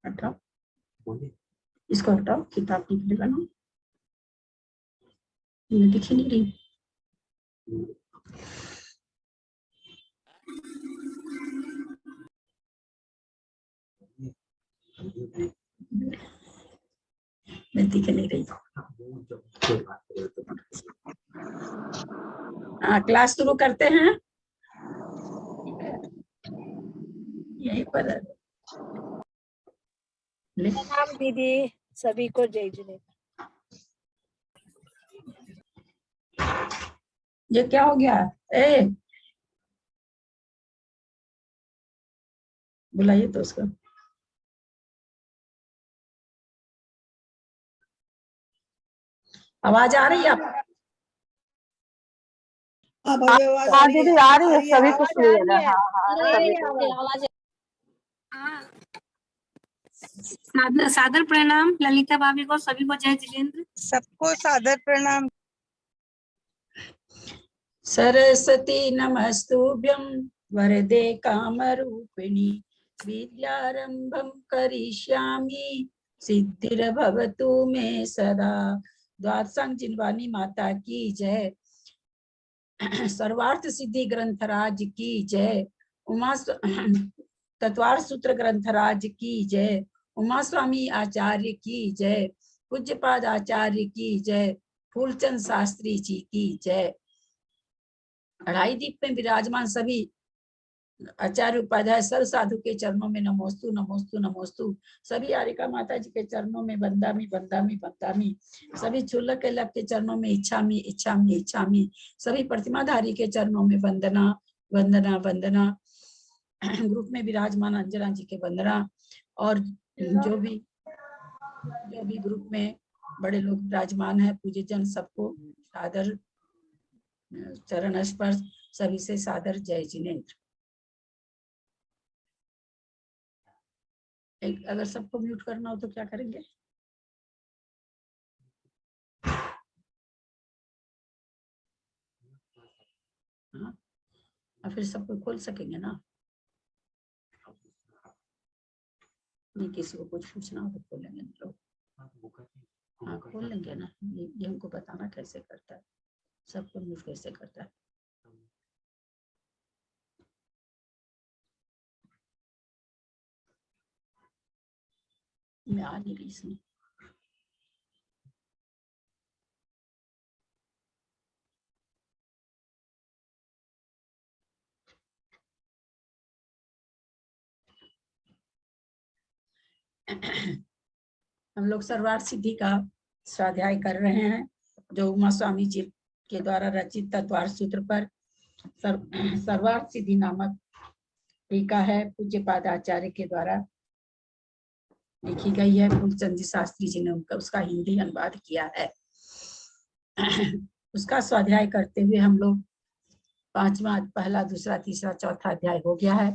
हटाओ, इसको हटाओ, किताब की वीडियो बनाओ, मैं दिख ही नहीं रही। मैं दिख नहीं रही। हाँ, क्लास शुरू करते हैं। यहीं पर प्रणाम दीदी, सभी को जय जिनेंद्र। ये क्या हो गया? ए, बुलाइए तो उसको। आवाज आ रही है आप? हाँ दीदी आ रही है, सभी कुछ क्लियर है। सादर प्रणाम ललिता भाभी को, सभी को जय जिनेंद्र। सबको सादर प्रणाम। सरस्वती नमस्तुभ्यं वरदे कामरूपिणी विद्यारंभं करिष्यामि सिद्धिर्भवतु मे सदा। द्वादशांग जिनवानी माता की जय। सर्वार्थ सिद्धि ग्रंथराज की जय। उमा तत्वार सूत्र ग्रंथराज की जय। उमा स्वामी आचार्य की जय। पूज्यपाद आचार्य की जय। फूलचंद शास्त्री जी की जय। अढ़ाई दीप में विराजमान सभी आचार्य उपाध्याय सर्व साधु के चरणों में नमोस्तु नमोस्तु नमोस्तु। सभी आरिका माता जी के चरणों में बंदामी बंदामी बंदामी। सभी छुल्लक के लब के चरणों में इच्छामी इच्छामी इच्छामी। सभी प्रतिमाधारी के चरणों में वंदना वंदना वंदना। ग्रुप में विराजमान अंजना जी के वंदना। और जो भी ग्रुप में बड़े लोग विराजमान है, पूज्य जन, सबको सादर चरण स्पर्श, सभी से सादर जय जिनेंद्र। एक अगर सबको म्यूट करना हो तो क्या करेंगे? हाँ, और फिर सबको खोल सकेंगे ना? नहीं, किसी को कुछ पूछना हो तो खोलेंगे ना लोग। हाँ, खोल लेंगे ना। ये हमको बताना कैसे करता है, सबको म्यूट कैसे करता है। मैं आ नहीं रही इसमें। हम लोग सर्वार्थ सिद्धि का स्वाध्याय कर रहे हैं, जो उमा स्वामी जी के द्वारा रचित तत्वार्थ सूत्र पर सर्वार्थ सिद्धि नामक टीका है, पूज्य पाद आचार्य के द्वारा लिखी गई है। फूलचंद शास्त्री जी ने उसका हिंदी अनुवाद किया है। उसका स्वाध्याय करते हुए हम लोग पांचवा, पहला, दूसरा, तीसरा, चौथा अध्याय हो गया है।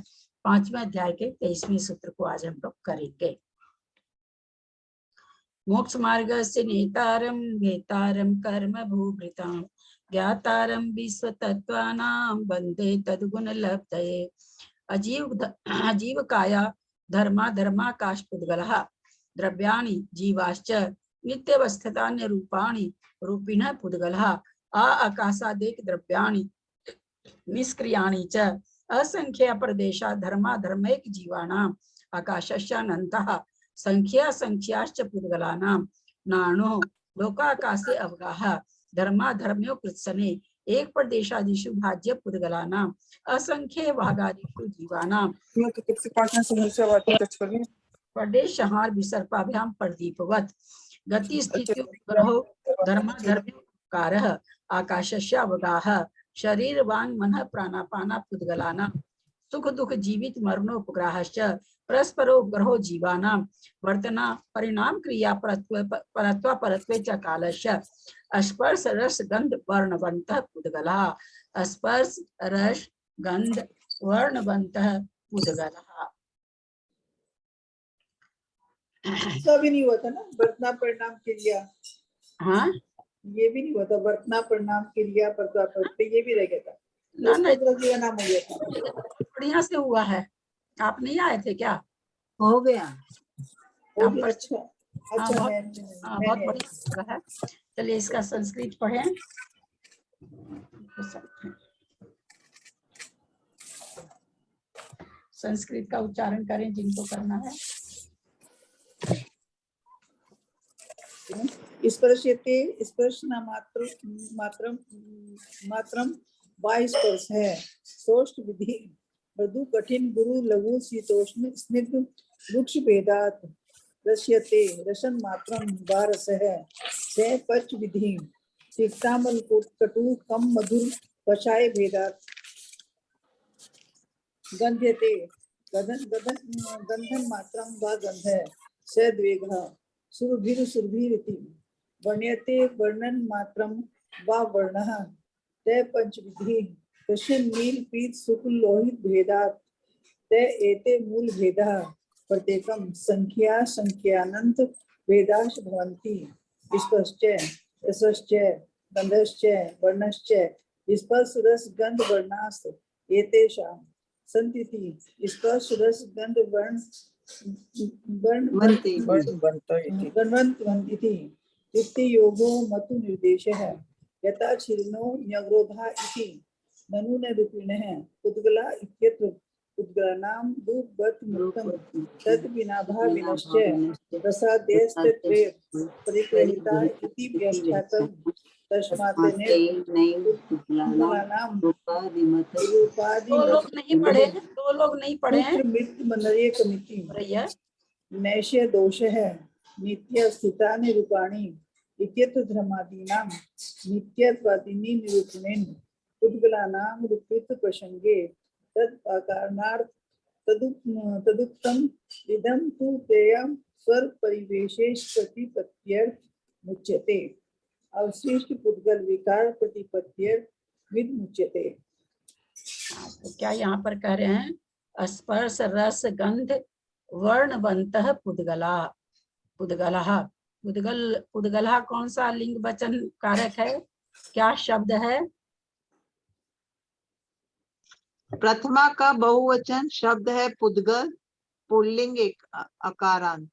पांचवें अध्याय के 23वें सूत्र को आज हम लोग करेंगे। मोक्ष मार्ग से नेतारम वेतारम कर्म भूभृताम ज्ञातारम विश्व तत्वानां वंदे तद्गुण लब्धये। अजीव काया धर्मा धर्माकाश पुद्गलः द्रव्याणि जीवाश्च नित्यवस्थितान्य रूपाणि रूपिणः पुद्गलः आकाशादेक द्रव्याणि निष्क्रियाणि च असंख्य अपरदेशा धर्मा धर्मैक जीवानाम् आकाशस्यानन्तः संख्या संख्याश्च पुद्गलानां नानो लोकाकाशे अवगाह धर्मा धर्म्यो कृत्सने एक प्रदेशादिषु भाज्य पुद्गलानां असंख्य भागादिषु जीवानां प्रदेशहार विसर्पाभ्यां प्रदीपवत् गति स्थित्यो ग्रहो धर्मा धर्म्योकारः आकाशस्य अवगाह शरीर वांग मनः प्राणापाना पुद्गलानां सुख दुख जीवित मरणोपग्रहश्च परस्परो ग्रहो जीवानां वर्तना परिणाम क्रिया परत्व परत्वे च कालस्य स्पर्श रस गंध वर्णवन्तः पुद्गलः स्पर्श रस गंध वर्णवन्तः पुद्गलः। भी नहीं हुआ था ना वर्तना परिणाम क्रिया? हाँ, ये भी नहीं हुआ था वर्तना परिणाम क्रिया परत्व, ये भी रह गया था। ना नाम हो गया था। बढ़िया से हुआ है। आप नहीं आए थे क्या? हो गया। वो भी पर अच्छा हाँ, अच्छा बहुत है। बहुत बढ़िया लगा है। चलिए इसका संस्कृत पढ़ें। संस्कृत का उच्चारण करें जिनको करना है। स्पर्शते स्पर्शना मात्रम मात्रम बाह्य स्पर्श है। सोष्ठ विधि मृदु कठिन गुरु लघु शीतोष्ण स्निग्ध वृक्ष भेदात रस्यते रसन मात्रम बारस है। से पच विधि तिक्तामल कटु कम मधुर कषाय भेदात गंध्यते गंधन मात्रम व गंध है। से द्वेग सुरभिर सुरभिरिति वर्ण्यते वर्णन मात्रम वा वर्णः। ते पंचविधि कृष्ण नील पीत शुक्ल लोहित भेदात ते एते मूल भेदः प्रत्येकम संख्या संख्यानंत भेदाश भवन्ति। स्पर्श्च रसश्च गंधश्च वर्णश्च स्पर्श रस गंध वर्णास् एतेषां संतिति स्पर्श रस गंध वर्ण इति योगो मतु निर्देशः। यथा छिन्नो न्यग्रोधा इति ननु न रूपिणः उद्गला इत्यत्र उद्गलानां रूपवत् मुक्तं तत् विनाभा विनश्च प्रसादेस्तत्रे परिग्रहिता इति व्याख्यातं। तस्मात् उद्गलानां दो लोग नहीं पढ़े हैं, दो लोग नहीं पढ़े हैं। पुत्र मृत्यु मनरेकमिति भैया नैष्य दोषः नित्य स्थितानि रूपाणि इत्यत्र धर्मादीनां नित्यत्वादीनि निरूपणेन उद्गलानां रूपित प्रसंगे तत्कारणार्थ तदुक्तम् इदं तु तेयं स्वर परिवेशेष प्रतिपत्त्यर्थ मुच्यते। अवशिष्ट पुद्गल विकार प्रतिपत्त्यर्थ विद मुच्यते। तो क्या यहाँ पर कह रहे हैं स्पर्श रस गंध वर्णवंतः पुद्गला पुद्गलः पुद्गलः कौन सा लिंग वचन कारक है, क्या शब्द है? प्रथमा का बहुवचन शब्द है पुद्गल, पुल्लिंग एक अकारांत।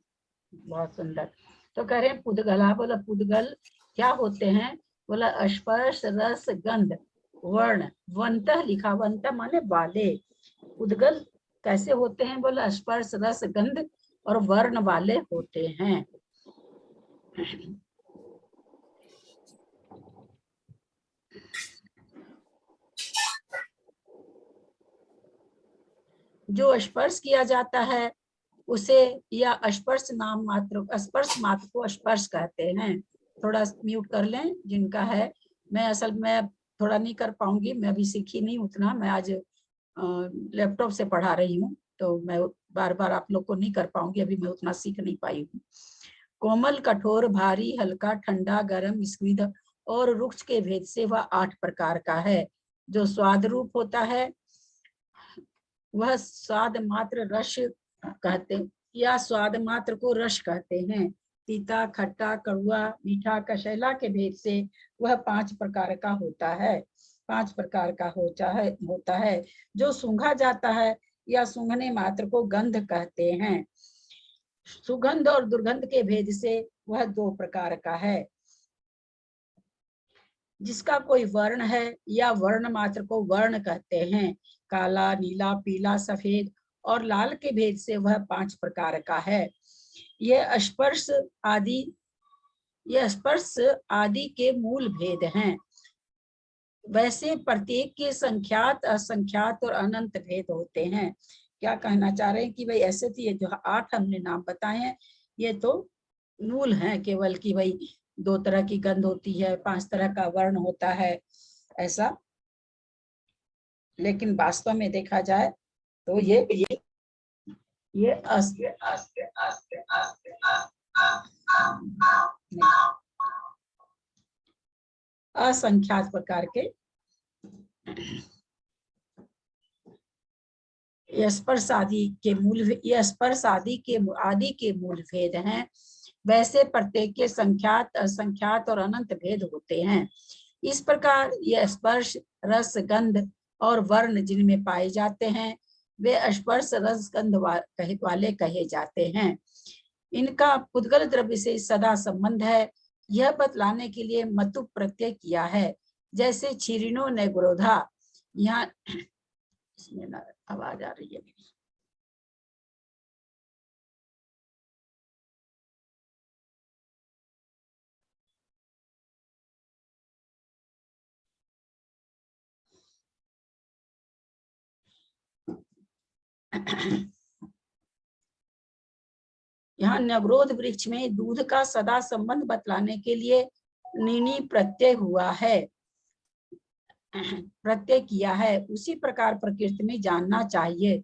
बहुत सुंदर। तो कह रहे हैं पुद्गला, बोला पुद्गल क्या होते हैं? बोला स्पर्श रस गंध वर्ण वंतः लिखा, वंतः माने वाले। पुद्गल कैसे होते हैं? बोला स्पर्श रस गंध और वर्ण वाले होते हैं। जो स्पर्श किया जाता है उसे या स्पर्श नाम मात्र, स्पर्श मात्र को स्पर्श कहते हैं। थोड़ा म्यूट कर लें जिनका है। मैं असल में थोड़ा नहीं कर पाऊंगी, मैं अभी सीखी नहीं उतना, मैं आज लैपटॉप से पढ़ा रही हूँ तो मैं बार बार आप लोग को नहीं कर पाऊंगी, अभी मैं उतना सीख नहीं पाई हूँ। कोमल कठोर भारी हल्का ठंडा गर्म स्निग्ध और रुक्ष के भेद से वह 8 प्रकार का है। जो स्वाद रूप होता है वह स्वाद मात्र रस कहते या स्वाद मात्र को रस कहते हैं। तीता खट्टा कड़वा मीठा कशैला के भेद से वह 5 प्रकार का होता है, 5 प्रकार का होता है। जो सूंघा जाता है या सूंघने मात्र को गंध कहते हैं। सुगंध और दुर्गंध के भेद से वह 2 प्रकार का है। जिसका कोई वर्ण है या वर्ण मात्र को वर्ण कहते हैं। काला नीला पीला सफेद और लाल के भेद से वह 5 प्रकार का है। यह स्पर्श आदि के मूल भेद हैं। वैसे प्रत्येक के संख्यात असंख्यात और अनंत भेद होते हैं। क्या कहना चाह रहे हैं कि भाई ऐसे तो ये जो 8 हमने नाम बताए हैं ये तो मूल हैं केवल, कि भाई 2 तरह की गंध होती है, 5 तरह का वर्ण होता है ऐसा। लेकिन वास्तव में देखा जाए तो ये असंख्यात प्रकार के स्पर्श आदि के मूल भेद हैं। वैसे प्रत्येक के संख्यात असंख्यात और अनंत भेद होते हैं। इस प्रकार यह स्पर्श रस गंध और वर्ण जिनमें पाए जाते हैं वे स्पर्श रस गंध वाले कहे जाते हैं। इनका पुद्गल द्रव्य से सदा संबंध है, यह बतलाने के लिए मतु प्रत्यय किया है। जैसे छिरिनो ने गुरोधा, यहाँ इसमें ना आवाज आ रही है मेरी। यहाँ नवरोध वृक्ष में दूध का सदा संबंध बतलाने के लिए नीनी प्रत्यय हुआ है, प्रत्यय किया है। उसी प्रकार प्रकृति में जानना चाहिए।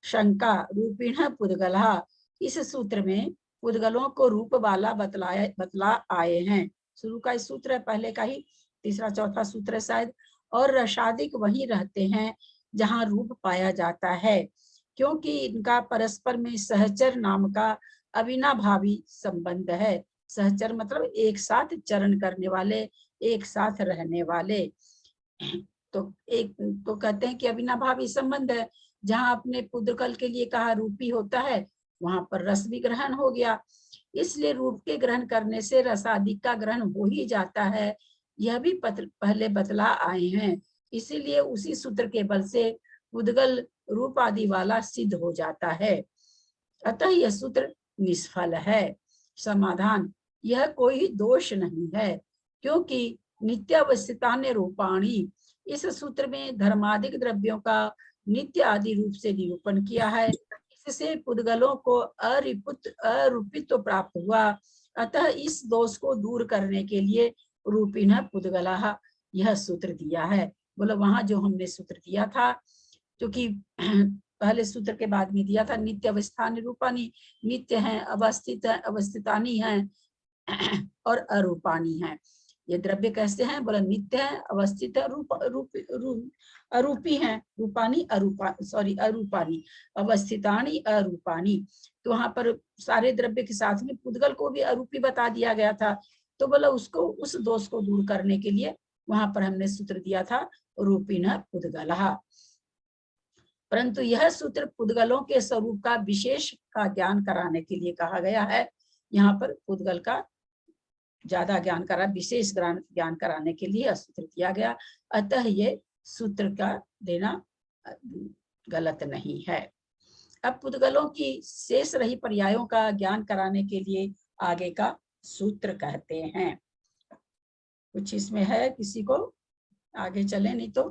शंका रूपिण पुद्गला, इस सूत्र में पुद्गलों को रूप वाला बतला आए हैं। शुरू का इस सूत्र है, पहले का ही तीसरा चौथा सूत्र है शायद। और रसादिक वहीं रहते हैं जहाँ रूप पाया जाता है, क्योंकि इनका परस्पर में सहचर नाम का अविनाभावी संबंध है। सहचर मतलब एक साथ चरण करने वाले, एक साथ रहने वाले। तो एक तो कहते हैं कि अविनाभावी संबंध है। जहाँ अपने पुद्गल के लिए कहा रूपी होता है, वहां पर रस भी ग्रहण हो गया। इसलिए रूप के ग्रहण करने से रसादि का ग्रहण हो ही जाता है, यह भी पहले बतला आए हैं। इसीलिए उसी सूत्र के बल से पुद्गल रूप आदि वाला सिद्ध हो जाता है। अतः यह सूत्र निष्फल है। समाधान, यह कोई दोष नहीं है, क्योंकि नित्यावस्थिता ने रूपाणी, इस सूत्र में धर्मादिक द्रव्यों का नित्य आदि रूप से निरूपण किया है। इससे पुद्गलों को अरूपित्व प्राप्त हुआ। अतः इस दोष को दूर करने के लिए रूपिण पुद्गला यह सूत्र दिया है। बोलो वहां जो हमने सूत्र दिया था, क्योंकि पहले सूत्र के बाद में दिया था नित्य अवस्था निरूपानी, नित्य है, अवस्थित है, अवस्थितानी है और अरूपानी है। ये द्रव्य कैसे हैं? बोला नित्य है, अवस्थित है, अरूपी है, रूपानी अरूपानी, अवस्थितानी अरूपानी। तो वहां पर सारे द्रव्य के साथ में पुद्गल को भी अरूपी बता दिया गया था। तो बोला उसको, उस दोष को दूर करने के लिए वहां पर हमने सूत्र दिया था रूपिण पुद्गला। परंतु यह सूत्र पुद्गलों के स्वरूप का विशेष का ज्ञान कराने के लिए कहा गया है। यहाँ पर पुद्गल का ज्यादा ज्ञान करा, विशेष ज्ञान कराने के लिए सूत्र दिया गया। अतः ये सूत्र का देना गलत नहीं है। अब पुद्गलों की शेष रही पर्यायों का ज्ञान कराने के लिए आगे का सूत्र कहते हैं। कुछ इसमें है किसी को आगे चले, नहीं तो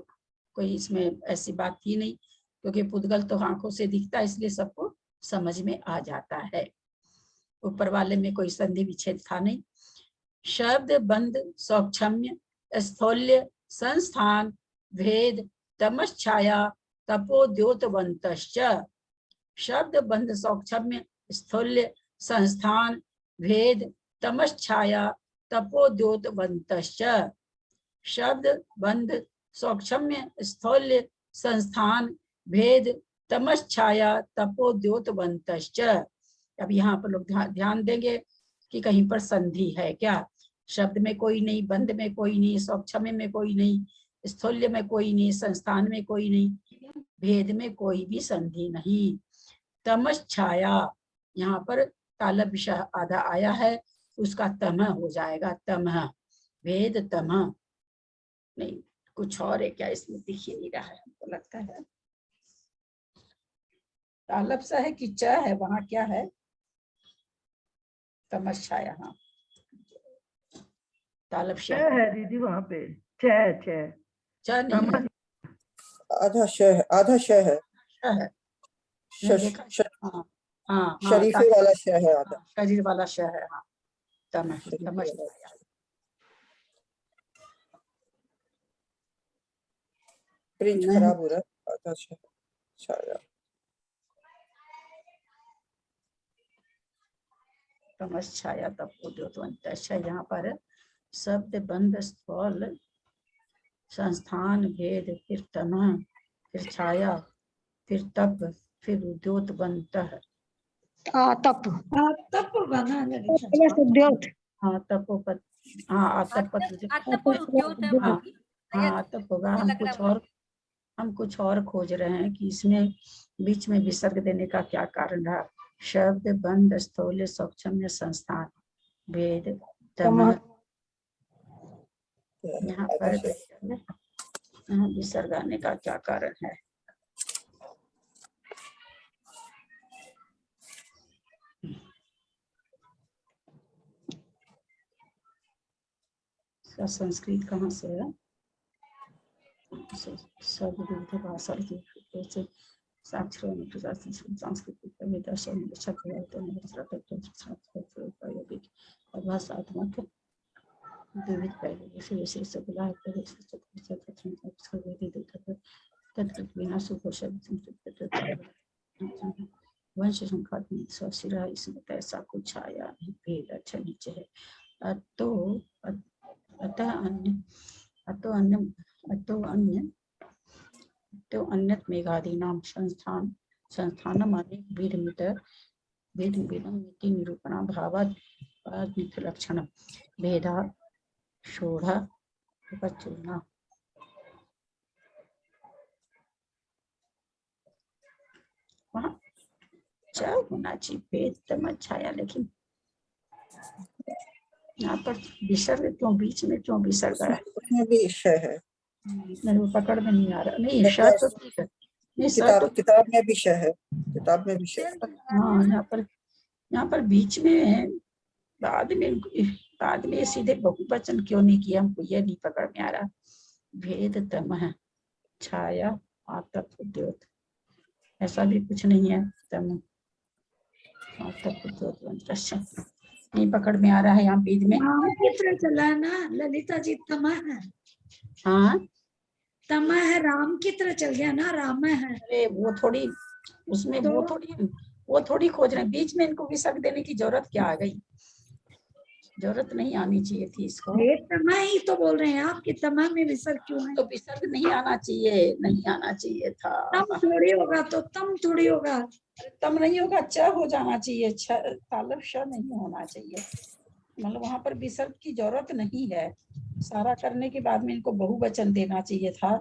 कोई इसमें ऐसी बात थी नहीं, क्योंकि पुद्गल तो आंखों से दिखता है, इसलिए सबको समझ में आ जाता है। ऊपर वाले में कोई संधि विच्छेद था नहीं। शब्द बंध सौक्षम्य स्थौल्य संस्थान भेद तमश्छाया तपोद्योतवन्तश्च। शब्द बंध सौक्षम्य स्थौल्य संस्थान भेद तमश्छाया तपोद्योतवन्तश्च। शब्द बंध सौक्षम्य स्थौल्य संस्थान भेद तमश्छाया तपोद्योतवन्तश्च। अब यहाँ पर लोग ध्यान देंगे कि कहीं पर संधि है क्या। शब्द में कोई नहीं, बंध में कोई नहीं, सौक्षम्य में कोई नहीं, स्थूल्य में कोई नहीं, संस्थान में कोई नहीं, भेद में कोई भी संधि नहीं। तमश्छाया, यहाँ पर तालब आधा आया है, उसका तमह हो जाएगा, तमह। भेद तमह नहीं, कुछ और है क्या, इसमें दिख ही नहीं रहा है हमको लगता है। तालब सा है कि च है, वहां क्या है? तमश्छाया, हाँ तालब है दीदी, वहां पे च नहीं है, आधा श है, आधा श है, है। हाँ हाँ, शरीफे वाला श है आधा, शरीर वाला श है। हाँ तमश्छाया। प्रिंट खराब हो रहा है, आधा श छाया। तमश्छाया तपोद्योतवन्तश्च, यहाँ पर शब्द बंध स्थल संस्थान भेद, फिर तमह, फिर छाया, फिर तप, फिर उद्योतवन्तः। तप तप बना उद्योत, हाँ तपोपत, हाँ तपपत, तप और उद्योत है हाँ बाकी। हाँ तप होगा। हम कुछ और खोज रहे हैं कि इसमें बीच में विसर्ग देने का क्या कारण रहा। शब्द बंद स्थूल सूक्ष्म संस्थान भेद तमः। यहाँ पर यहाँ विसर्ग आने का क्या कारण है? संस्कृत कहाँ से है? भाषात्मक विविध पहलू जैसे विशेष वंश संख्या इसमें ऐसा कुछ आया नहीं, भेद अच्छा नीचे है। अतः अन्यत मेघादीनां संस्थानम अनेक भेदमिदं इति निरूपणा भावात् लक्षणं भेदा षोढ़ उपचूर्णा। वहाँ क्या होना चाहिए? भेद तम अच्छा है, लेकिन यहाँ पर विसर्ग क्यों बीच में क्यों विसर्ग है? है नहीं वो पकड़ में नहीं आ रहा। नहीं शर्त तो ठीक है, नहीं किताब में विषय है, किताब में विषय। हाँ यहाँ पर बीच में बाद में सीधे बहुवचन क्यों नहीं किया, हमको ये नहीं पकड़ में आ रहा। भेद तमः छाया आतप उद्योत, ऐसा भी कुछ नहीं है। तम आतप उद्योत नहीं पकड़ में आ रहा है। यहाँ बीच में कितना चला ना ललिता जी, तमः है। हाँ तमः है, राम की तरह चल गया ना, राम है। अरे वो थोड़ी उसमें वो थोड़ी खोज रहे हैं। बीच में इनको विसर्ग देने की जरूरत क्या आ गई? जरूरत नहीं आनी चाहिए थी इसको। तमः ही तो बोल रहे हैं आप कि तमः में विसर्ग क्यों है? तो विसर्ग नहीं आना चाहिए था। तम थोड़ी होगा तो तम थोड़ी होगा। तम नहीं होगा, च हो जाना चाहिए, तालब श नहीं होना चाहिए। मतलब वहां पर विसर्ग की जरूरत नहीं है। सारा करने के बाद में इनको बहुवचन देना चाहिए था।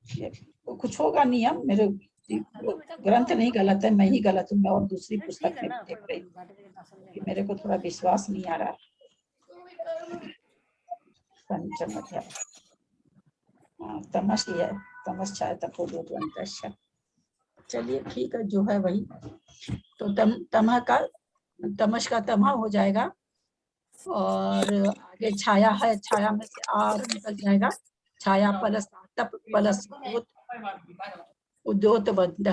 तो कुछ होगा नियम, मेरे ग्रंथ नहीं गलत है, मैं ही गलत हूँ। मैं और दूसरी पुस्तक में देख रही हूँ कि मेरे को थोड़ा विश्वास नहीं आ रहा। पंचम अध्याय तमस ही है, तमश्चाय तपोदोत्वन्तश्च। चलिए ठीक है, जो है वही। तो तमह का तमश का तमह हो जाएगा, और आगे छाया है, छाया में से आर निकल जाएगा। छाया प्लस तप प्लस उद्योत बंध।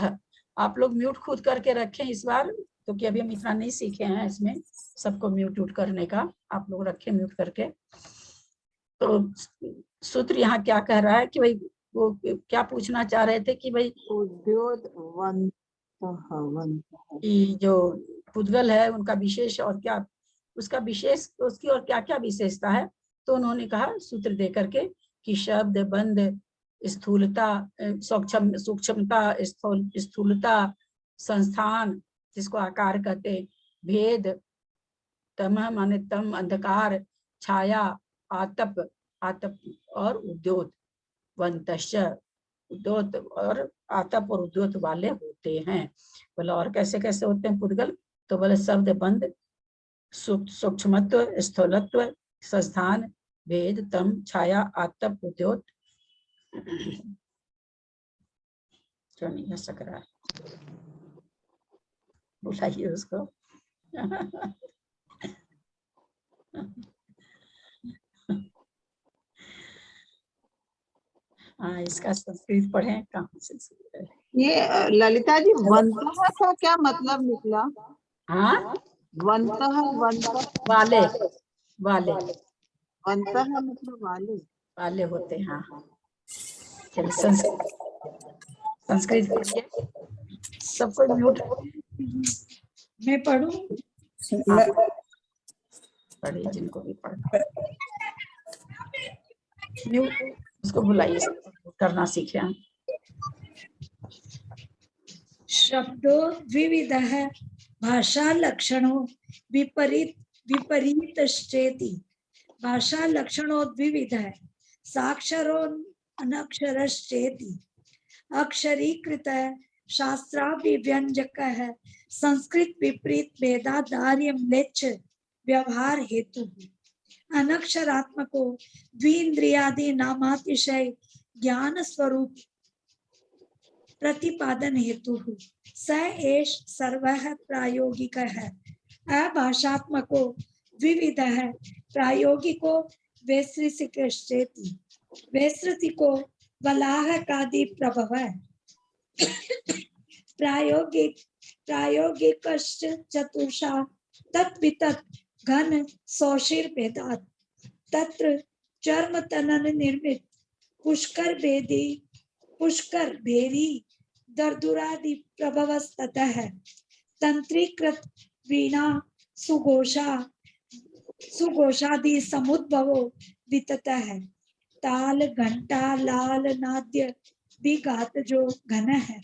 आप लोग म्यूट खुद करके रखें इस बार, क्योंकि अभी हम इतना नहीं सीखे हैं इसमें सबको म्यूट करने का। आप लोग रखें म्यूट करके। तो सूत्र यहाँ क्या कह रहा है कि भाई वो क्या पूछना चाह रहे थे कि भाई कि जो पुद्गल है उनका विशेष और क्या, उसका विशेष उसकी और क्या क्या विशेषता है। तो उन्होंने कहा सूत्र दे करके कि शब्द बंध स्थूलता सूक्ष्मता स्थूलता संस्थान जिसको आकार कहते, भेद तमः माने तम अंधकार, छाया आतप और उद्योत वंतश्च, उद्योत और आतप और उद्योत वाले होते हैं। बोले और कैसे कैसे होते हैं पुद्गल? तो बोले शब्द बंद सूक्ष्मत्व स्थूलत्व संस्थान भेद तम छाया आतप उद्योत। क्यों नहीं हंस सक रहा है? बुलाइए उसको। हाँ इसका संस्कृत पढ़े कहाँ से? ये ललिता जी वंतः का क्या मतलब निकला? हाँ वंतः वाले वाले वंतः मतलब वाले होते हैं। हाँ चलिए संस्कृत पढ़िए, सबको म्यूट। मैं पढ़ूं? पढ़िए जिनको भी पढ़ना। म्यूट उसको बुलाइए, करना सीखे हम। शब्दों द्विविधः भाषा लक्षणों विपरीतश्चेति। भाषा लक्षणों द्विविधः साक्षरो अनक्षरश्चेति। अक्षरीकृत शास्त्राभिव्यंजक है। संस्कृत विपरीत वेदाधार्य म्लेच्छ व्यवहार हेतु। अनक्षरात्मको द्विंद्रियादि नामातिशय ज्ञान स्वरूप प्रतिपादन हेतु स एष सर्वः प्रायोगिक है। अभाषात्मको द्विविध है। प्रायोगिको वैश्रिसिकश्चेति। वैश्रिसिको वलाहकादि प्रभव है। प्रायोगिकश्च चतुषा तत्वितत् घन सौशीर्भेदात्। तत्र चर्म तनन निर्मित पुष्कर भेरी दर्दुरादि प्रभवस्ततः है। तंत्रीकृत वीणा सुघोषादि समुद्भवो विततः है। ताल घंटा लाल नाद्य विघात जो घन है।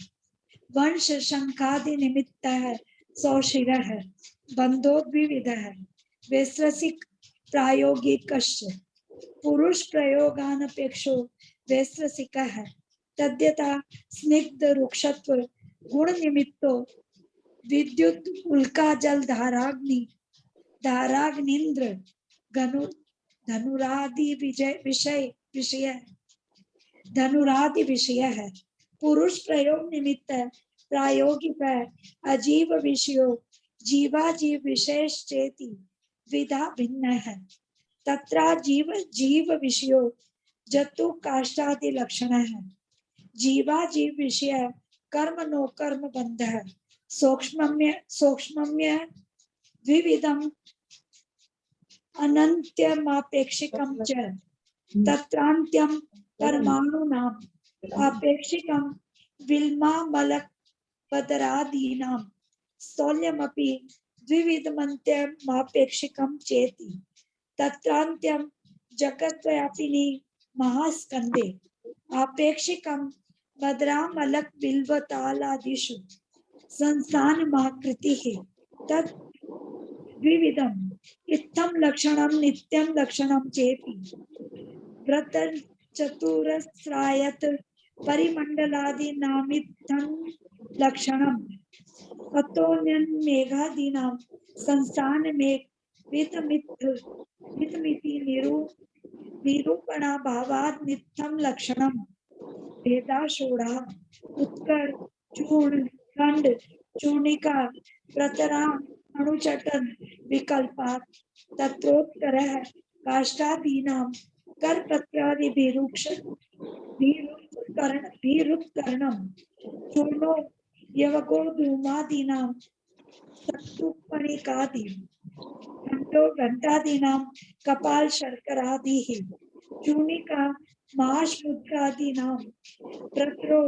वंश शंखादि निमित्त है। सौशिर है। बंधो द्विविध है। वैश्रसिक प्रायोगिकश्च पुरुष प्रयोगानपेक्षो वैश्रसिक है। तद्यथा स्निग्ध रुक्षत्व गुण निमित्तो विद्युत उल्का जल धाराग्निंद्र धनुरादि विषय है। पुरुष प्रयोग निमित्त प्रायोगिक है। अजीव विषयो जीवाजीव विशेष चेति विधा भिन्न है। तत्रा जीव विषयो जतु काष्ठादि लक्षण है। जीवाजीव विषय कर्म नो कर्म बंध है। सूक्ष्मम्य द्विविधम अनंत्यमापेक्षिकम च तत्रान्त्यम परमाणुनाम आपेक्षिकम विल्मामलपदरादीनां स्थौल्यमपि द्विविधमन्त्यमापेक्षिकं चेति। तत्रान्त्यं जगद्व्यापिनी महास्कंदे आपेक्षिकं भद्रामलक बिल्वतालादिषु संस्थानमाकृतिः तत् द्विविधम् इत्थं लक्षणं नित्यं लक्षणं चेति। व्रत चतुरस्रायत परिमंडलादि नामित्थं लक्षणम् अतोन्यन्मेघादीनां संस्थान में वितमिति निरूपणाभावात् नित्यं लक्षणम्। भेदाशोढ़ा उत्कर चूर्ण खंड चूर्णिका प्रतरा अणुचटन विकल्पात् तत्रोत्तरः काष्ठादीनां करपत्रादिभिरुत्करणं चूर्णो यवको धूमादीनां सत्तुपणिकादि घंटादीनां कपाल शर्करादिः चूर्णिका महाश्मुद्रादीनां प्रत्रो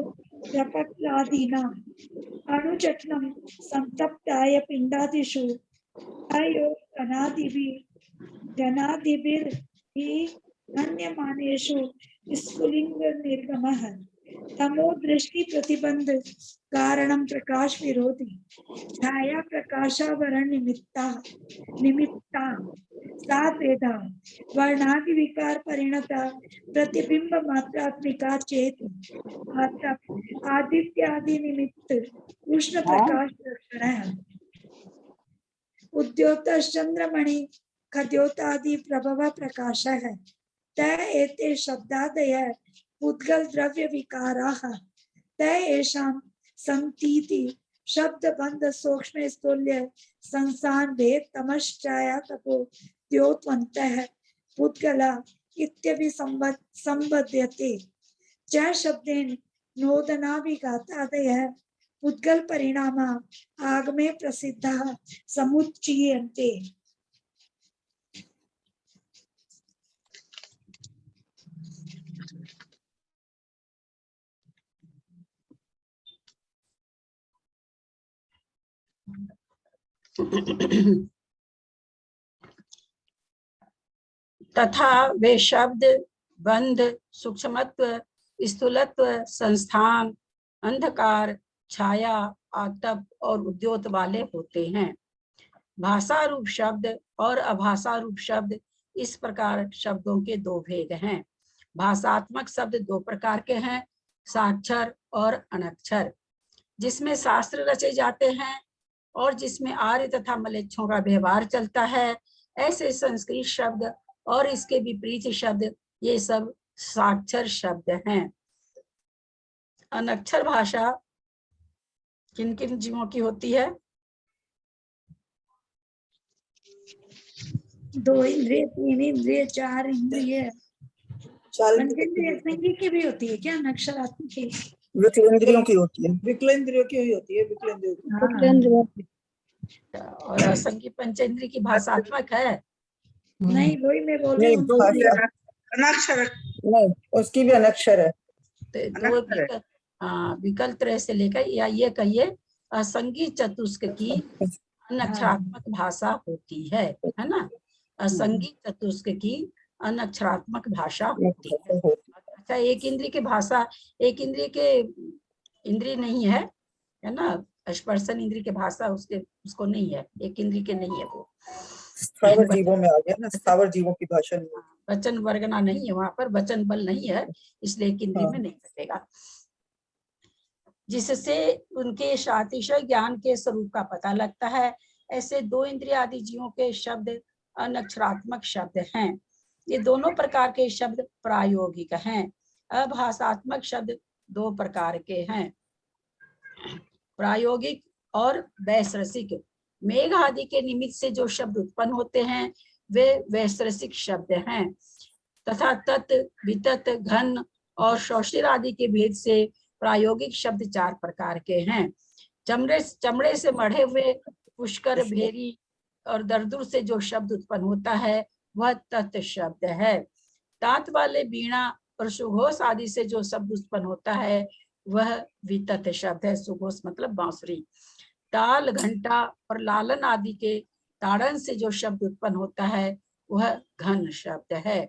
प्रपत्रादीनां अणुचट्नं संतप्ताय पिंडादिषु अयो जनादिभिर्हि अन्यमानेषु स्फुलिंग निर्गमः। तमो दृष्टि प्रतिबंध कारणं प्रकाश विरोधी छाया प्रकाशावरण निमित्ता सावेदा वर्णादि विकार परिणता प्रतिबिंब मात्रात्मिका चेति आदित्यादि निमित्त उष्ण प्रकाश लक्षण है। उद्योत चंद्रमणि खद्योतादि प्रभव प्रकाश है। तय एते शब्दादय उद्गल द्रव्य विकाराः तय एषां संतीति शब्द बंध सूक्ष्म स्थूल्य संसान भेद तमश्चाया तपो द्योतवन्तः उद्गला इत्यपि संबध्यते च शब्देन नोदनाभिघातादयः उद्गल परिणामा आगमे प्रसिद्धाः समुच्चीयन्ते। तथा वे शब्द बंध सूक्ष्मत्व स्थूलत्व संस्थान अंधकार छाया आतप और उद्योत वाले होते हैं। भाषा रूप शब्द और अभाषा रूप शब्द इस प्रकार शब्दों के दो भेद हैं। भाषात्मक शब्द दो प्रकार के हैं, साक्षर और अनक्षर। जिसमें शास्त्र रचे जाते हैं और जिसमें आर्य तथा मलेच्छों का व्यवहार चलता है, ऐसे संस्कृत शब्द और इसके विपरीत शब्द ये सब साक्षर शब्द हैं। अनक्षर भाषा किन किन जीवों की होती है? 2 इंद्रिय, 3 इंद्रिय, 4 इंद्रिय, पंचेंद्रिय संज्ञा की भी होती है क्या नक्षरात्मक की? विकलेंद्रियों की होती है। विकलेंद्रियों की हुई होती है, विकलेंद्रियों की। हाँ। और असंख्य पंचेंद्रिय की भाषात्मक है। नहीं वही मैं बोल रही नहीं, हूँ। भाषा अनक्षर नहीं, उसकी भी अनक्षर है। तो दो विकल्प त्रय से लेकर, या ये कहिए असंगी चतुष्क की अनक्षरात्मक भाषा होती है ना? असंगी चतुष्क की अनक्षरात्मक भाषा होती है। अच्छा, एक इंद्रिय की भाषा, एक इंद्रिय के इंद्रिय नहीं है ना? स्पर्शन इंद्रिय की भाषा उसको नहीं है, एक इंद्रिय के नहीं है वो। स्थावर जीवों में आ गया ना, स्थावर जीवों की भाषा में। वचन वर्गना नहीं है वहां पर, वचन बल नहीं है, इसलिए एक इंद्रिय में नहीं कटेगा। जिससे उनके अतिशय ज्ञान के स्वरूप का पता लगता है। ऐसे 2 इंद्रिय आदि जीवों के शब्द अनक्षरात्मक शब्द हैं। ये दोनों प्रकार के शब्द प्रायोगिक हैं। अभाषात्मक शब्द 2 प्रकार के हैं, प्रायोगिक और वैश्रसिक। मेघ आदि के निमित्त से जो शब्द उत्पन्न होते हैं वे वैश्रसिक शब्द हैं, तथा तत्, वितत, घन और शौशिर आदि के भेद से प्रायोगिक शब्द 4 प्रकार के हैं। चमड़े से मढ़े हुए पुष्कर, भेरी और दरदुर से जो शब्द उत्पन्न होता है वह तत् शब्द है। तात वाले वीणा और सुघोष आदि से जो शब्द उत्पन्न होता है वह वितत शब्द है। सुघोष मतलब बांसुरी। ताल, घंटा और लालन आदि के ताड़न से जो शब्द उत्पन्न होता है वह घन शब्द है।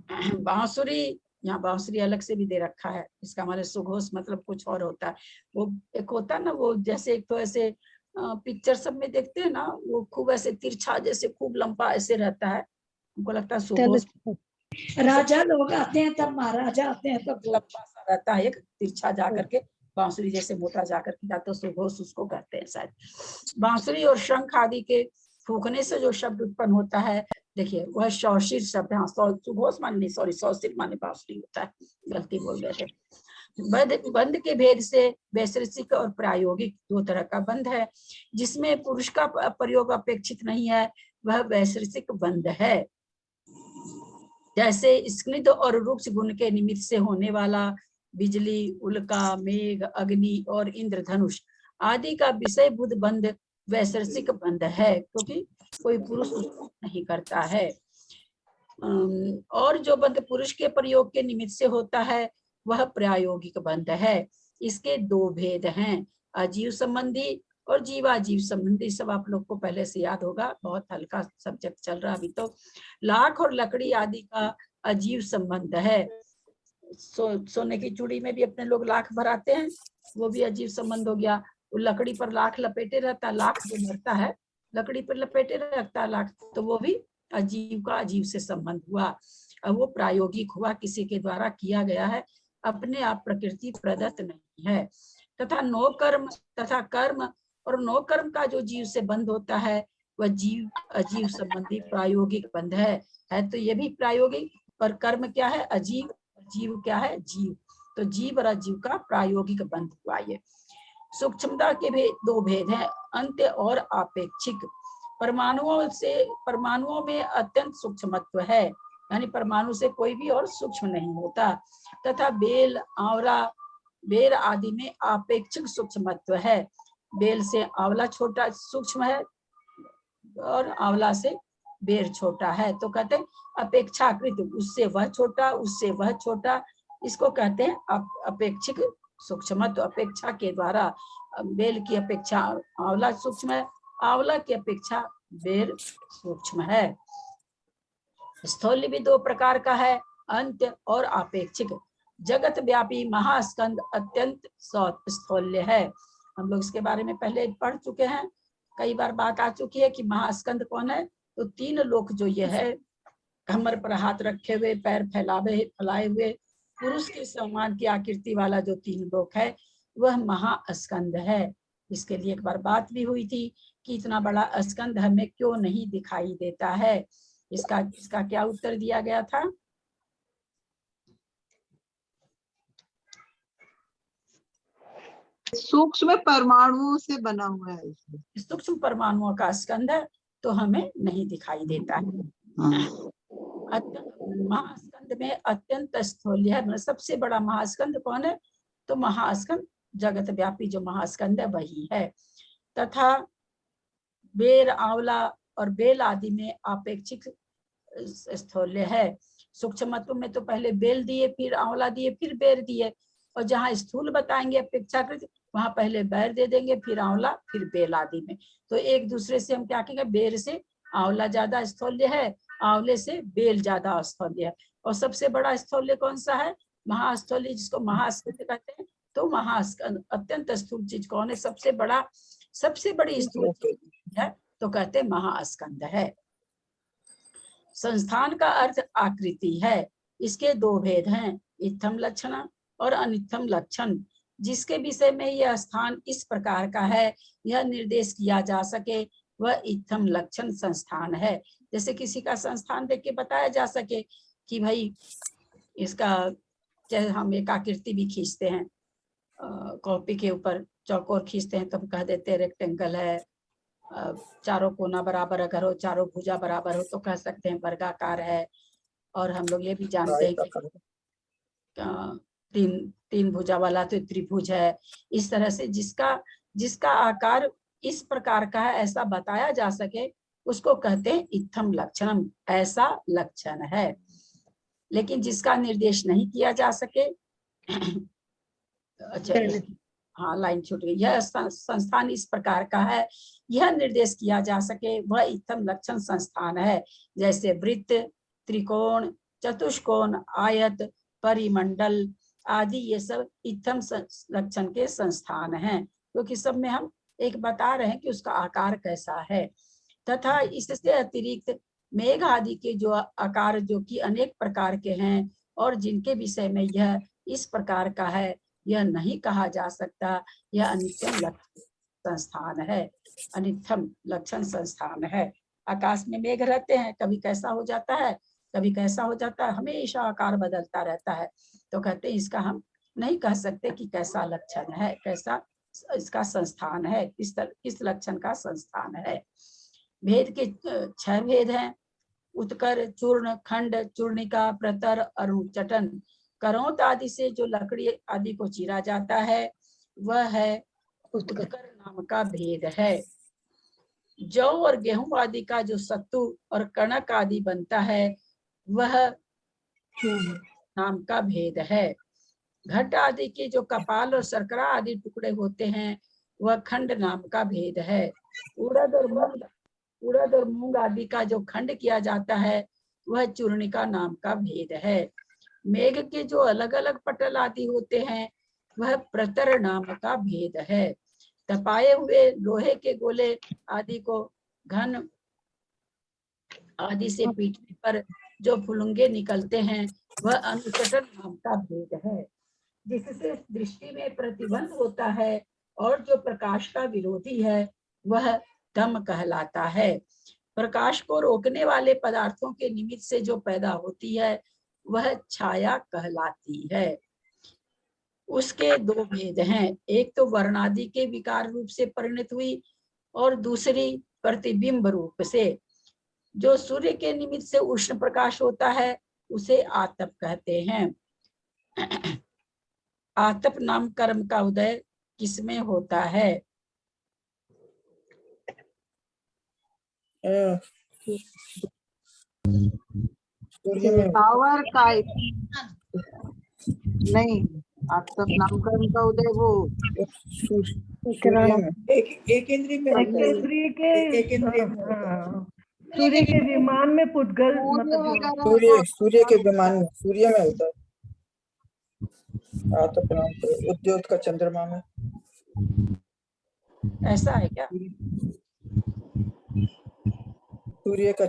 बांसुरी, यहाँ बांसुरी अलग से भी दे रखा है, इसका मतलब सुघोष मतलब कुछ और होता है। वो एक होता है ना, वो जैसे एक तो ऐसे पिक्चर सब में देखते हैं ना, वो खूब ऐसे तिरछा जैसे खूब लंबा ऐसे रहता है, हमको लगता है सुघोष। राजा लोग आते हैं तब, महाराजा आते हैं तब लंबा सा रहता है, एक तिरछा जा करके बांसुरी जैसे मोटा जा करके जाता है, सुघोष उसको कहते हैं शायद। बांसुरी और शंख आदि के फूकने से जो शब्द उत्पन्न होता है, देखिए वह शौशिर शब्द है। हाँ, सुघोष माने, सॉरी, शौशिर माने बांसुरी होता है, गलती बोल गए थे। बंध के भेद से वैश्रसिक और प्रायोगिक 2 तरह का बंध है। जिसमें पुरुष का प्रयोग अपेक्षित नहीं है वह वैश्रसिक बंध है। जैसे स्निग्ध और रुक्ष गुण के निमित्त से होने वाला बिजली, उल्का, मेघ, अग्नि और इंद्रधनुष आदि का विषय बुद्ध बंध वैश्रसिक बंध है, क्योंकि कोई पुरुष उसको नहीं करता है। और जो बंध पुरुष के प्रयोग के निमित्त से होता है वह प्रायोगिक बंध है। इसके 2 भेद हैं, अजीव संबंधी और जीवाजीव संबंधी। सब आप लोग को पहले से याद होगा, बहुत हल्का सब्जेक्ट चल रहा अभी तो। लाख और लकड़ी आदि का अजीव संबंध है। सोने की चूड़ी में भी अपने लोग लाख भराते हैं, वो भी अजीव संबंध हो गया। वो लकड़ी पर लाख लपेटे रहता है, लाख जो भरता है लकड़ी पर लपेटे रहता है लाख, तो वो भी अजीव का अजीव से संबंध हुआ। अब वो प्रायोगिक हुआ, किसी के द्वारा किया गया है, अपने आप प्रकृति प्रदत्त नहीं है। तथा नो कर्म तथा कर्म और नो कर्म का जो जीव से बंध होता है वह जीव अजीव संबंधी प्रायोगिक बंध है। तो ये भी प्रायोगिक, पर कर्म क्या है? अजीव, जीव क्या है? जीव। तो जीव और अजीव का प्रायोगिक बंध हुआ ये। सूक्ष्मता के भी 2 भेद हैं, अंत्य और आपेक्षिक। परमाणुओं में अत्यंत सूक्ष्मत्व है, यानी परमाणु से कोई भी और सूक्ष्म नहीं होता। तथा बेल, आंवला, बेर आदि में आपेक्षिक सूक्ष्मत्व है। बेल से आंवला छोटा सूक्ष्म है और आंवला से बेर छोटा है, तो कहते हैं अपेक्षाकृत, उससे वह छोटा, उससे वह छोटा, इसको कहते हैं अपेक्षिक सूक्ष्मत्व। अपेक्षा के द्वारा बेल की अपेक्षा आंवला सूक्ष्म है, आंवला की अपेक्षा बेर सूक्ष्म है। स्थूल्य भी 2 प्रकार का है, अंत्य और आपेक्षिक। जगत व्यापी महास्कंद अत्यंत स्थूल्य है। हम लोग इसके बारे में पहले पढ़ चुके हैं, कई बार बात आ चुकी है कि महास्कंद कौन है। तो 3 लोक जो ये है, कमर पर हाथ रखे हुए, पैर फैलाए हुए, पुरुष के समान की आकृति वाला जो 3 लोक है, वह महास्कंद है। इसके लिए एक बार बात भी हुई थी कि इतना बड़ा स्कंद हमें क्यों नहीं दिखाई देता है। इसका क्या उत्तर दिया गया था? सूक्ष्म परमाणुओं से बना हुआ है इसमें। सूक्ष्म परमाणुओं का स्कंद है तो हमें नहीं दिखाई देता है। महास्कंद में अत्यंत स्थूल्य है, मतलब सबसे बड़ा महास्कंद कौन है? तो महास्कंद जगत व्यापी जो महास्कंद है वही है। तथा बेर, आंवला और बेल आदि में अपेक्षिक स्थूल्य है। सूक्ष्मत्व में तो पहले बेल दिए, फिर आंवला दिए, फिर बेर दिए, और जहाँ स्थूल बताएंगे अपेक्षाकृत वहां पहले बैर दे देंगे, फिर आंवला, फिर बेल आदि में। तो एक दूसरे से हम क्या कहेंगे? बेर से आंवला ज्यादा स्थूल्य है, आंवले से बेल ज्यादा स्थूल्य है। और सबसे बड़ा स्थूल्य कौन सा है? महास्थूल्य, जिसको महास्कंद कहते हैं। तो महास्कंद अत्यंत स्थूल चीज कौन है? सबसे बड़ी स्थूल चीज है तो कहते हैं महास्कंद है। संस्थान का अर्थ आकृति है। इसके दो भेद हैं, इत्थम लक्षण और अनित्थम लक्षण। जिसके विषय में यह स्थान इस प्रकार का है, यह निर्देश किया जा सके, वह इत्थम लक्षण संस्थान है। जैसे किसी का संस्थान देख के बताया जा सके कि भाई इसका, चाहे हम एक आकृति भी खींचते हैं कॉपी के ऊपर, चौकोर खींचते हैं तो हम कह देते हैं रेक्टेंगल है। चारों कोना बराबर अगर हो, चारों भुजा बराबर हो तो कह सकते हैं वर्गाकार है। और हम लोग ये भी जानते हैं कि तीन भुजा वाला तो त्रिभुज है। इस तरह से जिसका आकार इस प्रकार का है, ऐसा बताया जा सके, उसको कहते हैं इत्थम लक्षणम, ऐसा लक्षण है। लेकिन जिसका निर्देश नहीं किया जा सके अच्छा, हाँ लाइन छूट गई। यह संस्थान इस प्रकार का है, यह निर्देश किया जा सके, वह इत्थम लक्षण संस्थान है। जैसे वृत्त, त्रिकोण, चतुष्कोण, आयत, परिमंडल आदि, ये सब इत्थम लक्षण के संस्थान हैं, क्योंकि सब में हम एक बता रहे हैं कि उसका आकार कैसा है। तथा इससे अतिरिक्त मेघ आदि के जो आकार, जो कि अनेक प्रकार के हैं और जिनके विषय में यह इस प्रकार का है, यह नहीं कहा जा सकता। यह अनित्यम लक्षण संस्थान है, अनित्यम लक्षण संस्थान है। आकाश में मेघ रहते हैं, कभी कैसा हो जाता है, कभी कैसा हो जाता है, हमेशा आकार बदलता रहता है। तो कहते हैं इसका हम नहीं कह सकते कि कैसा लक्षण है, कैसा इसका संस्थान है, किस लक्षण का संस्थान है। भेद के 6 भेद हैं। उत्कर, चूर्ण, खंड, चूर्णिका, प्रतर, अरुचटन। करौंत आदि से जो लकड़ी आदि को चीरा जाता है वह है उत्कर नाम का भेद है। जौ और गेहूं आदि का जो सत्तू और कणक आदि बनता है वह नाम का भेद है। घट आदि के जो कपाल और शर्करा आदि टुकड़े होते हैं वह खंड नाम का भेद है। उड़द और मूंग आदि का जो खंड किया जाता है वह चूर्णिका नाम का भेद है। मेघ के जो अलग अलग पटल आदि होते हैं वह प्रतर नाम का भेद है। तपाए हुए लोहे के गोले आदि को घन आदि से पीटने पर जो फुलुंगे निकलते हैं वह अनुचटन नाम का भेद है। जिससे दृष्टि में प्रतिबंध होता है और जो प्रकाश का विरोधी है वह दम कहलाता है। प्रकाश को रोकने वाले पदार्थों के निमित्त से जो पैदा होती है वह छाया कहलाती है। उसके 2 भेद हैं, एक तो वर्णादि के विकार रूप से परिणत हुई और दूसरी प्रतिबिंब रूप से। जो सूर्य के निमित्त से उष्ण प्रकाश होता है उसे आतप कहते हैं। आतप नाम कर्म का उदय किसमें होता है? पावर का नहीं, आतप नाम कर्म का उदय वो एक इंद्रिय में होता है। एक इंद्रिय में होता है। सूर्य के विमान में पुद्गल मतलब सूर्य के विमान में, सूर्य में होता है। आतप नाम कर्म उद्योग का चंद्रमा में। ऐसा है क्या? सूर्य का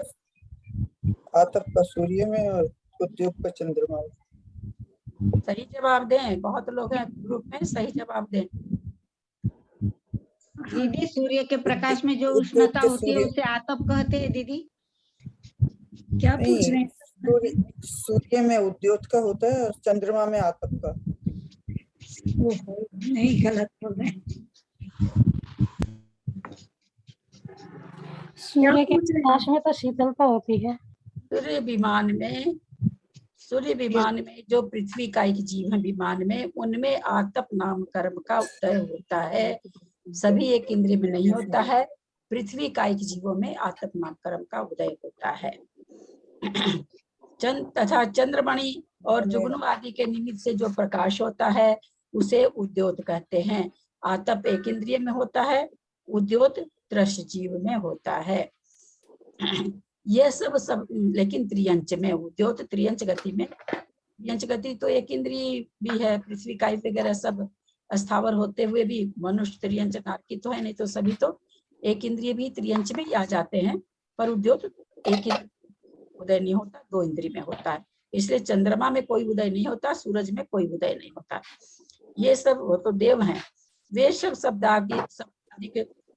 आतप का सूर्य में और उद्योग का चंद्रमा में। सही जवाब दें, बहुत लोग हैं ग्रुप में, सही जवाब दें। दीदी सूर्य के प्रकाश में जो उद्योत उष्णता के होती है सूर्य उसे आतप कहते हैं दीदी। क्या पूछ रहे नहीं, हैं? सूर्य में उद्योत का होता है और चंद्रमा में आतप का। ओहो, नहीं, गलत बोल रहे हैं। सूर्य के पूछ रहे हैं? प्रकाश में तो शीतलता होती है। सूर्य विमान में जो पृथ्वी का एक जीव है विमान में, उनमें आतप नाम कर्म का उदय होता है। सभी एक इंद्रिय में नहीं होता है। पृथ्वी का एक जीवों में आतप नाम कर्म का उदय होता है। तथा चंद्रमणि और जुगनू आदि के निमित्त से जो प्रकाश होता है उसे उद्योत कहते हैं। आतप एक इंद्रिय में होता है, उद्योत दृश्य जीव में होता है। ये सब लेकिन त्रियंच में, उद्योत त्रियंच गति में, त्रियंच गति तो एक इंद्रिय भी है। पृथ्वी काई वगैरह सब स्थावर होते हुए भी मनुष्य त्रियंच नारकी तो है नहीं, तो सभी तो एक इंद्रिय भी त्रियंच में ही आ जाते हैं। पर उद्योत एक उदय नहीं होता, दो इंद्रिय में होता है। इसलिए चंद्रमा में कोई उदय नहीं होता, सूरज में कोई उदय नहीं होता। ये सब वो तो देव हैं। वे सब शब्दादि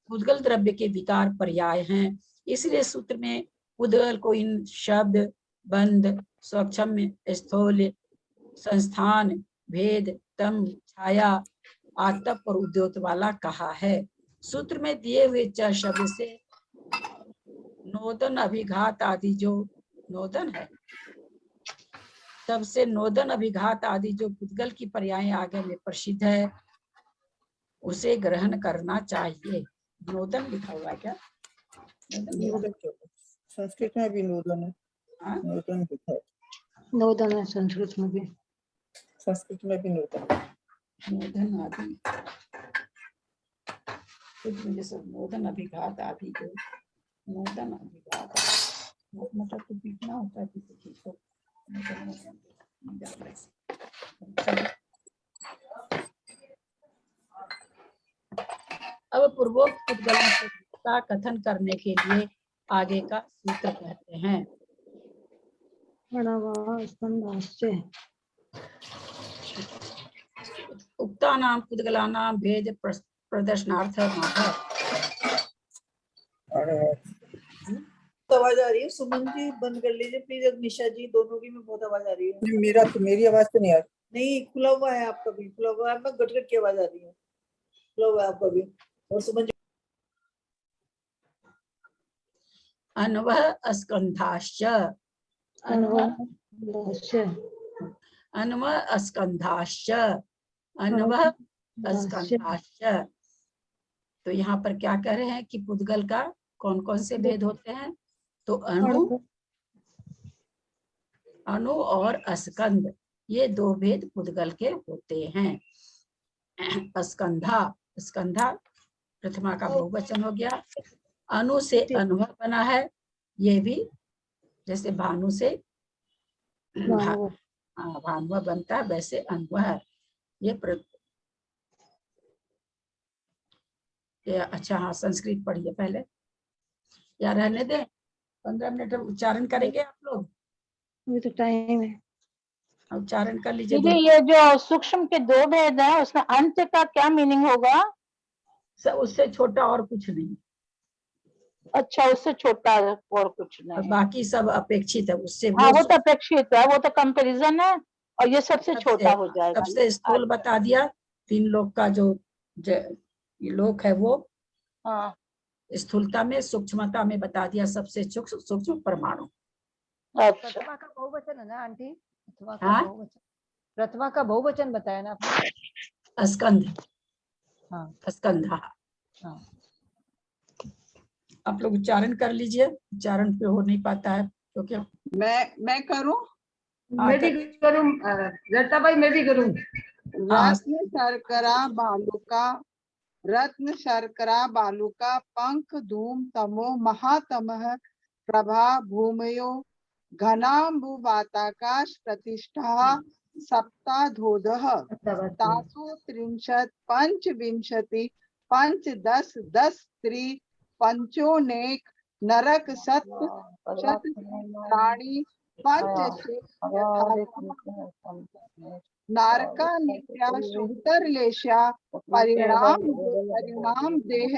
उद्गल द्रव्य के विकार पर्याय हैं। इसलिए सूत्र में उद्गल को इन शब्द, बंध, स्वक्षम, स्थूल, संस्थान, भेद, तम, छाया, आतप और उद्योत वाला कहा है। सूत्र में दिए हुए च शब्द से नोदन, अभिघात आदि जो नोदन है, तब से नोदन, अभिघात आदि जो पुद्गल की पर्याय आगे में प्रसिद्ध है उसे ग्रहण करना चाहिए। नोदन लिखा हुआ है क्या? नोदन क्या होता है? संस्कृत में भी नोदन है। हाँ? नोदन लिखा है, नोदन है संस्कृत में भी। संस्कृत में भी नोदन। नोदन आदि सब नोदन, अभिघात आदि जो नोदन, अभिघात मतलब तो पीटना होता है किसी चीज को। अब पूर्वोक्त उद्गलों का कथन करने के लिए आगे का सूत्र कहते हैं। उक्तानाम उद्गलानाम भेद प्रदर्शनार्थ आवाज आ रही है? सुमन जी बंद कर लीजिए प्लीज। निशा जी, दोनों की में बहुत आवाज आ रही है। मेरी आवाज तो नहीं आ रही। नहीं, खुला हुआ है आपका भी, खुला हुआ है। गटगट की आवाज आ रही है, खुला हुआ है आपका भी। और सुमन जी अन्वः स्कंधाश्च, अन्वः स्कंधाश्च, अन्वः स्कंधाश्च। तो यहाँ पर क्या कह रहे हैं कि पुद्गल का कौन कौन से भेद होते हैं? तो अणु और स्कंद, ये दो भेद पुद्गल के होते हैं। स्कंधा प्रथमा का बहुवचन हो गया। अनु से अनुभव बना है, ये भी जैसे भानु से भानुआ बनता है वैसे अनुभव। ये अच्छा, हाँ संस्कृत पढ़िए पहले, या रहने दें 15 मिनट उच्चारण करेंगे आप लोग। अभी तो टाइम है। उच्चारण कर लीजिए। ये जो सूक्ष्म के दो भेद है उसमें अंत का क्या मीनिंग होगा? उससे छोटा और कुछ नहीं। अच्छा, उससे छोटा और कुछ और नहीं। बाकी सब अपेक्षित है उससे। हाँ, वो तो अपेक्षित है, वो तो कंपैरिजन है, और ये सबसे छोटा हो जाएगा। सबसे स्थूल बता दिया। 3 लोक का जो लोक है वो हाँ, स्थूलता में, सूक्ष्मता में बता दिया सबसे सूक्ष्म परमाणु। अच्छा। प्रथमा का बहुवचन है ना आंटी? हाँ? प्रथमा का बहुवचन बताया ना आपने? स्कंध। हाँ, स्कंधा। हाँ। आप लोग उच्चारण कर लीजिए, उच्चारण पे हो नहीं पाता है क्योंकि मैं करूं? मैं भी करूं लता भाई, मैं भी करूं। रत्न शर्करा बालुका, रत्न शर्करा बालुका, पंख धूम तमो महातमः, प्रभा भूमयो घनाम्बुवाताकाश प्रतिष्ठा सप्ताधोदः, तासु त्रिंशत् पंचविंशति पंचदश दश त्रि पंचोनेक नरक सत्य शत प्राणी पंच नारका नित्या शूतरलेशा परिणाम देह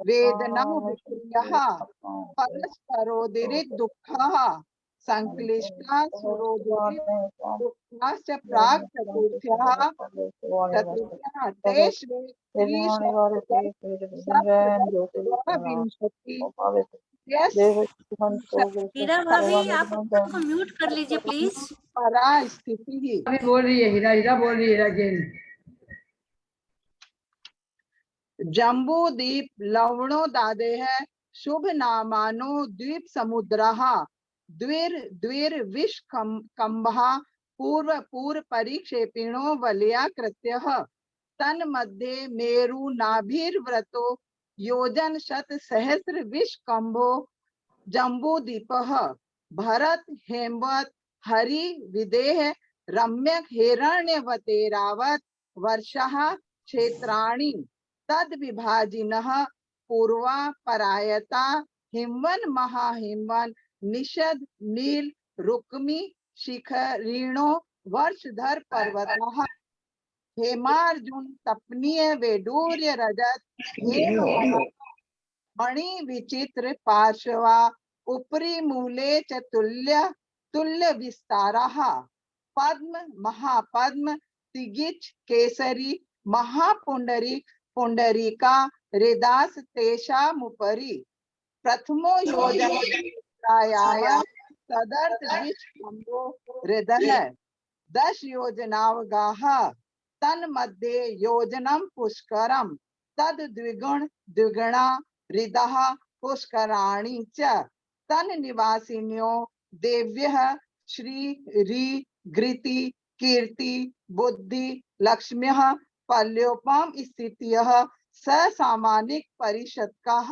वेदना विक्रियः परस्परोदिरित दुःखः संक्लिष्टा सुरोदिरित दुःखाश्च प्राक् चतुर्थ्यः तेष विंशति हीरा भाभी आप अपने को म्यूट कर लीजिए प्लीज। परा स्थिति अभी बोल रही है हीरा, हीरा बोल रही है हीरा जैन। जम्बू द्वीप लवणो दादे है शुभ नामानो द्वीप समुद्रः द्विर द्विर विष कंभः पूर्व परिक्षेपिणो वलया कृत्यः तन्मध्ये मेरु नाभिर्व्रतो योजन शत सहस्र विष कंभो जम्बू दीपः भरत हेमवत हरि विदेह रम्यक हिरण्यवतेरावत वर्षः क्षेत्राणि तद विभाजिनः पूर्वा परायता हिमवन महाहिमवन निषद नील रुक्मी शिखरिणो वर्षधर पर्वतः हेमार्जुन तपनीय वेडूर्य रजत मणि विचित्र पार्श्वा उपरि मूले च तुल्य विस्तारः पद्म महापद्म तिगिच केसरी महापुंडरी पुंडरीका हृदास तेषामुपरि प्रथमो योजन तदर्थ विष्णु हृदय 10 योजनावगाः तन्मध्ये योजनम पुष्करम तद द्विगुणा हृदः पुष्कराणि च तन्निवासिन्यो देव्यः श्री री घृति कीर्ति बुद्धि लक्ष्म्यः पल्योपम स्थितियः ससामानिक परिषत्काः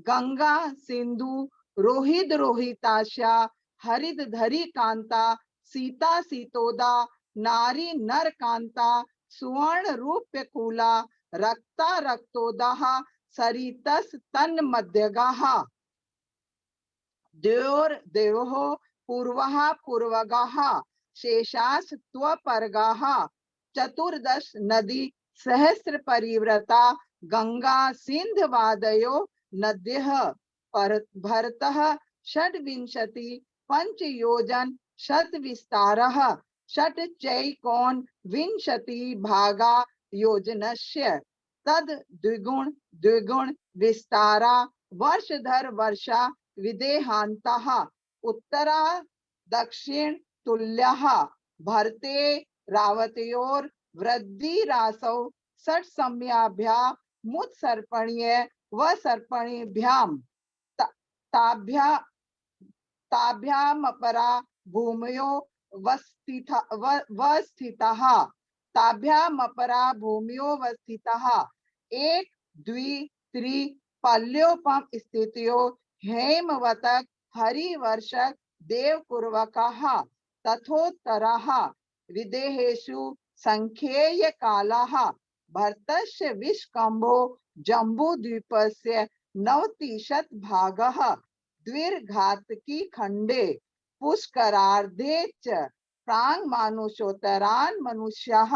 गंगा सिंधु रोहित रोहिताशा हरित धरी कांता सीता सीतोदा नारी नर कांता सुवर्ण रूप्य कूला रक्ता रक्तोदाः सरितस तन्मध्यगाः द्योर देवः पूर्वः पूर्वगाः शेषास त्वपर्गाः चतुर्दश नदी सहस्र परिव्रता गंगा सिंध वादयो नद्यः भरतः षड्विंशति पंच योजन शत विस्तारः षट चैकोन विंशति भागा योजनस्य तद द्विगुण विस्तारा वर्षधर वर्षा विदेहांतः उत्तरा दक्षिण तुल्यः भरते रावतयोर वृद्धि रासौ षट सम्याभ्या मुत सर्पणीय व सर्पणीभ्याम ताभ्यामपरा भूमयो वस्थितः ताभ्यामपरा भूमयो वस्थितः एक द्वि त्रि पल्योपम स्थितियो हेमवतक हरिवर्षक देवकुर्वकः तथोत्तरः विदेहेषु संख्येय कालः भरतस्य विष्कम्भो जम्बूद्वीपस्य 90 भागः द्विर्घातकी खंडे पुष्करार्धे च प्रांग मानुषोत्तरान् मनुष्यः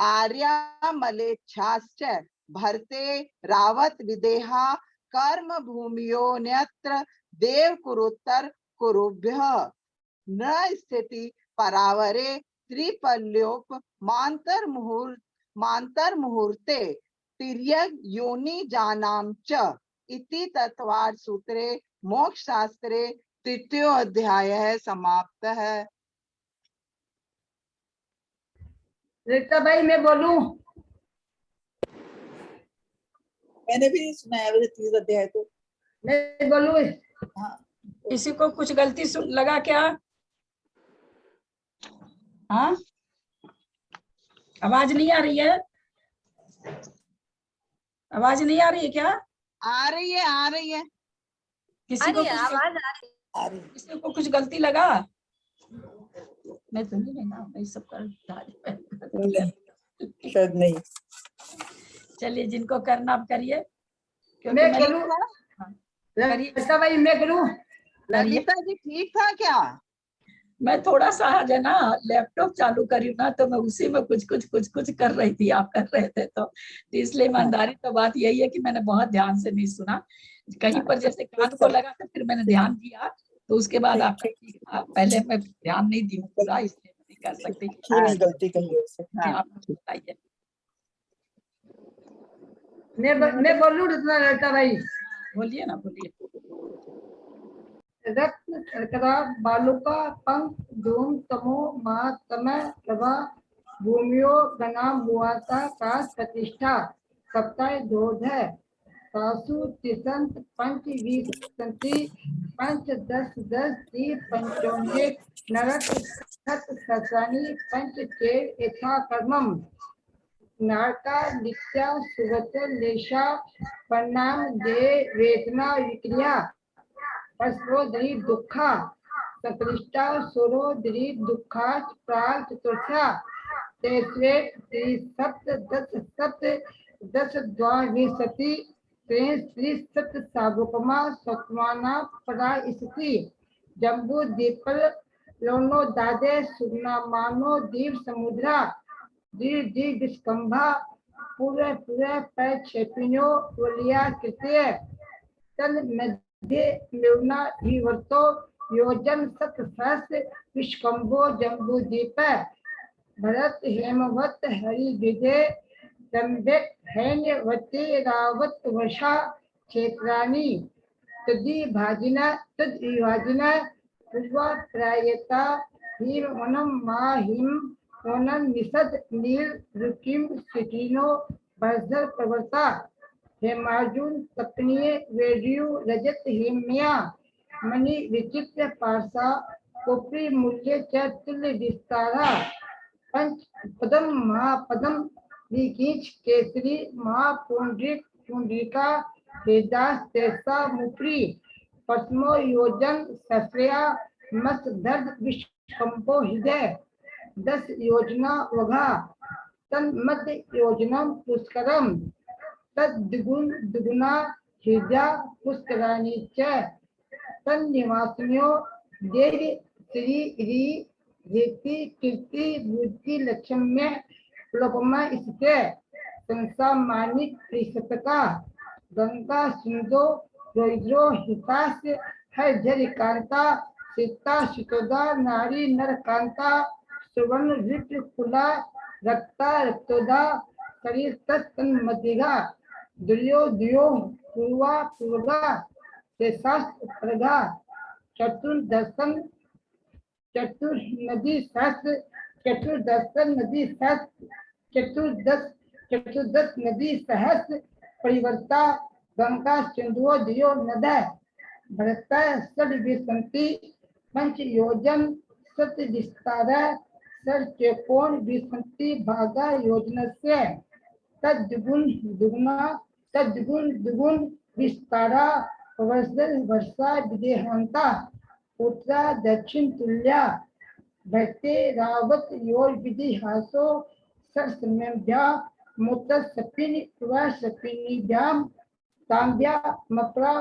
आर्यामलेच्छाश्च भरते रावत विदेहा कर्म भूमियोऽन्यत्र देवकुरुत्तर कुरुभ्यः न स्थिति परावरे त्रिपल्योप मांतर मुहूर्ते तिर्यक योनि जानाम च इति तत्वार्थ सूत्रे मोक्ष शास्त्रे 3य अध्याय समाप्त है। रीता भाई मैं बोलूं? मैंने भी नहीं सुना है वैसे 3 अध्याय तो। मैं बोलूं? हाँ किसी को कुछ गलती लगा क्या? हाँ, आवाज नहीं आ रही है? आवाज नहीं आ रही है क्या? आ रही है किसी को किसी को कुछ गलती लगा? मैं तो नहीं ना, मैं सब कर शायद नहीं। चलिए, जिनको करना आप करिए। मैं करूं? करिए। रीता भाई मैं करूं? ललिता जी ठीक था क्या? मैं थोड़ा सा आज है ना लैपटॉप चालू करी हूँ ना, तो मैं उसी में कुछ कर रही थी, आप कर रहे थे तो इसलिए ईमानदारी तो बात यही है कि मैंने बहुत ध्यान से नहीं सुना। कहीं पर जैसे कान को लगा तो फिर मैंने ध्यान दिया, तो उसके बाद आपका पहले मैं ध्यान नहीं दी हूँ पूरा, इसलिए नहीं कर सकती। नहीं, गलती कही है उससे। आप बताइए। मैं बोलूं इतना लड़ता भाई। बोलिए ना, बोलिए। रक्त शर्करा बालुका पंख धूम तमो महातम प्रभा भूमियो गना मुआता का प्रतिष्ठा सप्ताह दोध है सासु तिसंत पंच विसंति पंच दस दस ती पंचोने नरक खत ससानी पंच चेर यथा कर्मम नारका नित्या सुगत लेशा परिणाम दे वेदना विक्रिया पस्रोदरी दुखा संक्लिष्टा सुरोदरी दुखा प्राग चतुर्था तेस्वे त्रिसप्त दस द्वाविंशति त्रिसप्त सागोपमा सत्वाना परा स्थिति जम्बू दीपल लोनो दादे सुगना मानो दीप समुद्रा दीर्घ विस्कंभा पूरे पैर छेपिनो वलिया कृत्य तन मध्य लेवना ही वर्तो योजन सत सहस्र विस्कंभो जम्बू दीप भरत हेमवत हरि विजय सम्यक हैन्यवती रावत वशा क्षेत्राणि तदि भाजिना पूर्वा प्रायता हिम वनम मा हिम वनम निषद नील रुकिम सिटिनो बर्जर प्रवर्ता हेमार्जुन तपनीय वेडियो रजत हेम्या मणि विचित्र पार्सा कोपरी मूल्य चतुल्य विस्तारा पंच पदम महापदम निकीच केसरी महापुंड्रिक पुंड्रिका वेदास तेसा मुप्री पद्मो योजन सश्रया मस दर्द विष्कंपो हृदय 10 योजना वघा तन मध्य योजनम पुष्करम तद दुगुना हृदय पुष्करानी च तन निवासियों देव श्री री रीति कीर्ति बुद्धि लक्ष्म्य लोकमा स्थित संसा मानिक त्रिशतका गंगा सिंधु रोहिद्रो हितास हर जल कांता सीता शितोदा नारी नर कांता सुवर्ण विप्र कुला रक्ता रक्तोदा शरीर तन मदिगा दुर्यो दियो पूर्वा पूर्वा शास्त्र प्रगा चतुर्दर्शन नदी सहस्त्र चतुर्दश नदी सहस्त्र परिवर्ता गंगा सिंधु दियो नद भरता सद विसंति पंच योजन सत विस्तार सर चेकोण विसंति भागा योजन से तद्गुण विस्तारा वर्षा विदेहांता उत्तरा दक्षिण तुल्या भक्ते रावत योर विधि हासो सरसम्या मुत्तर सपिनी पुरा सपिनी जाम तांब्या मपरा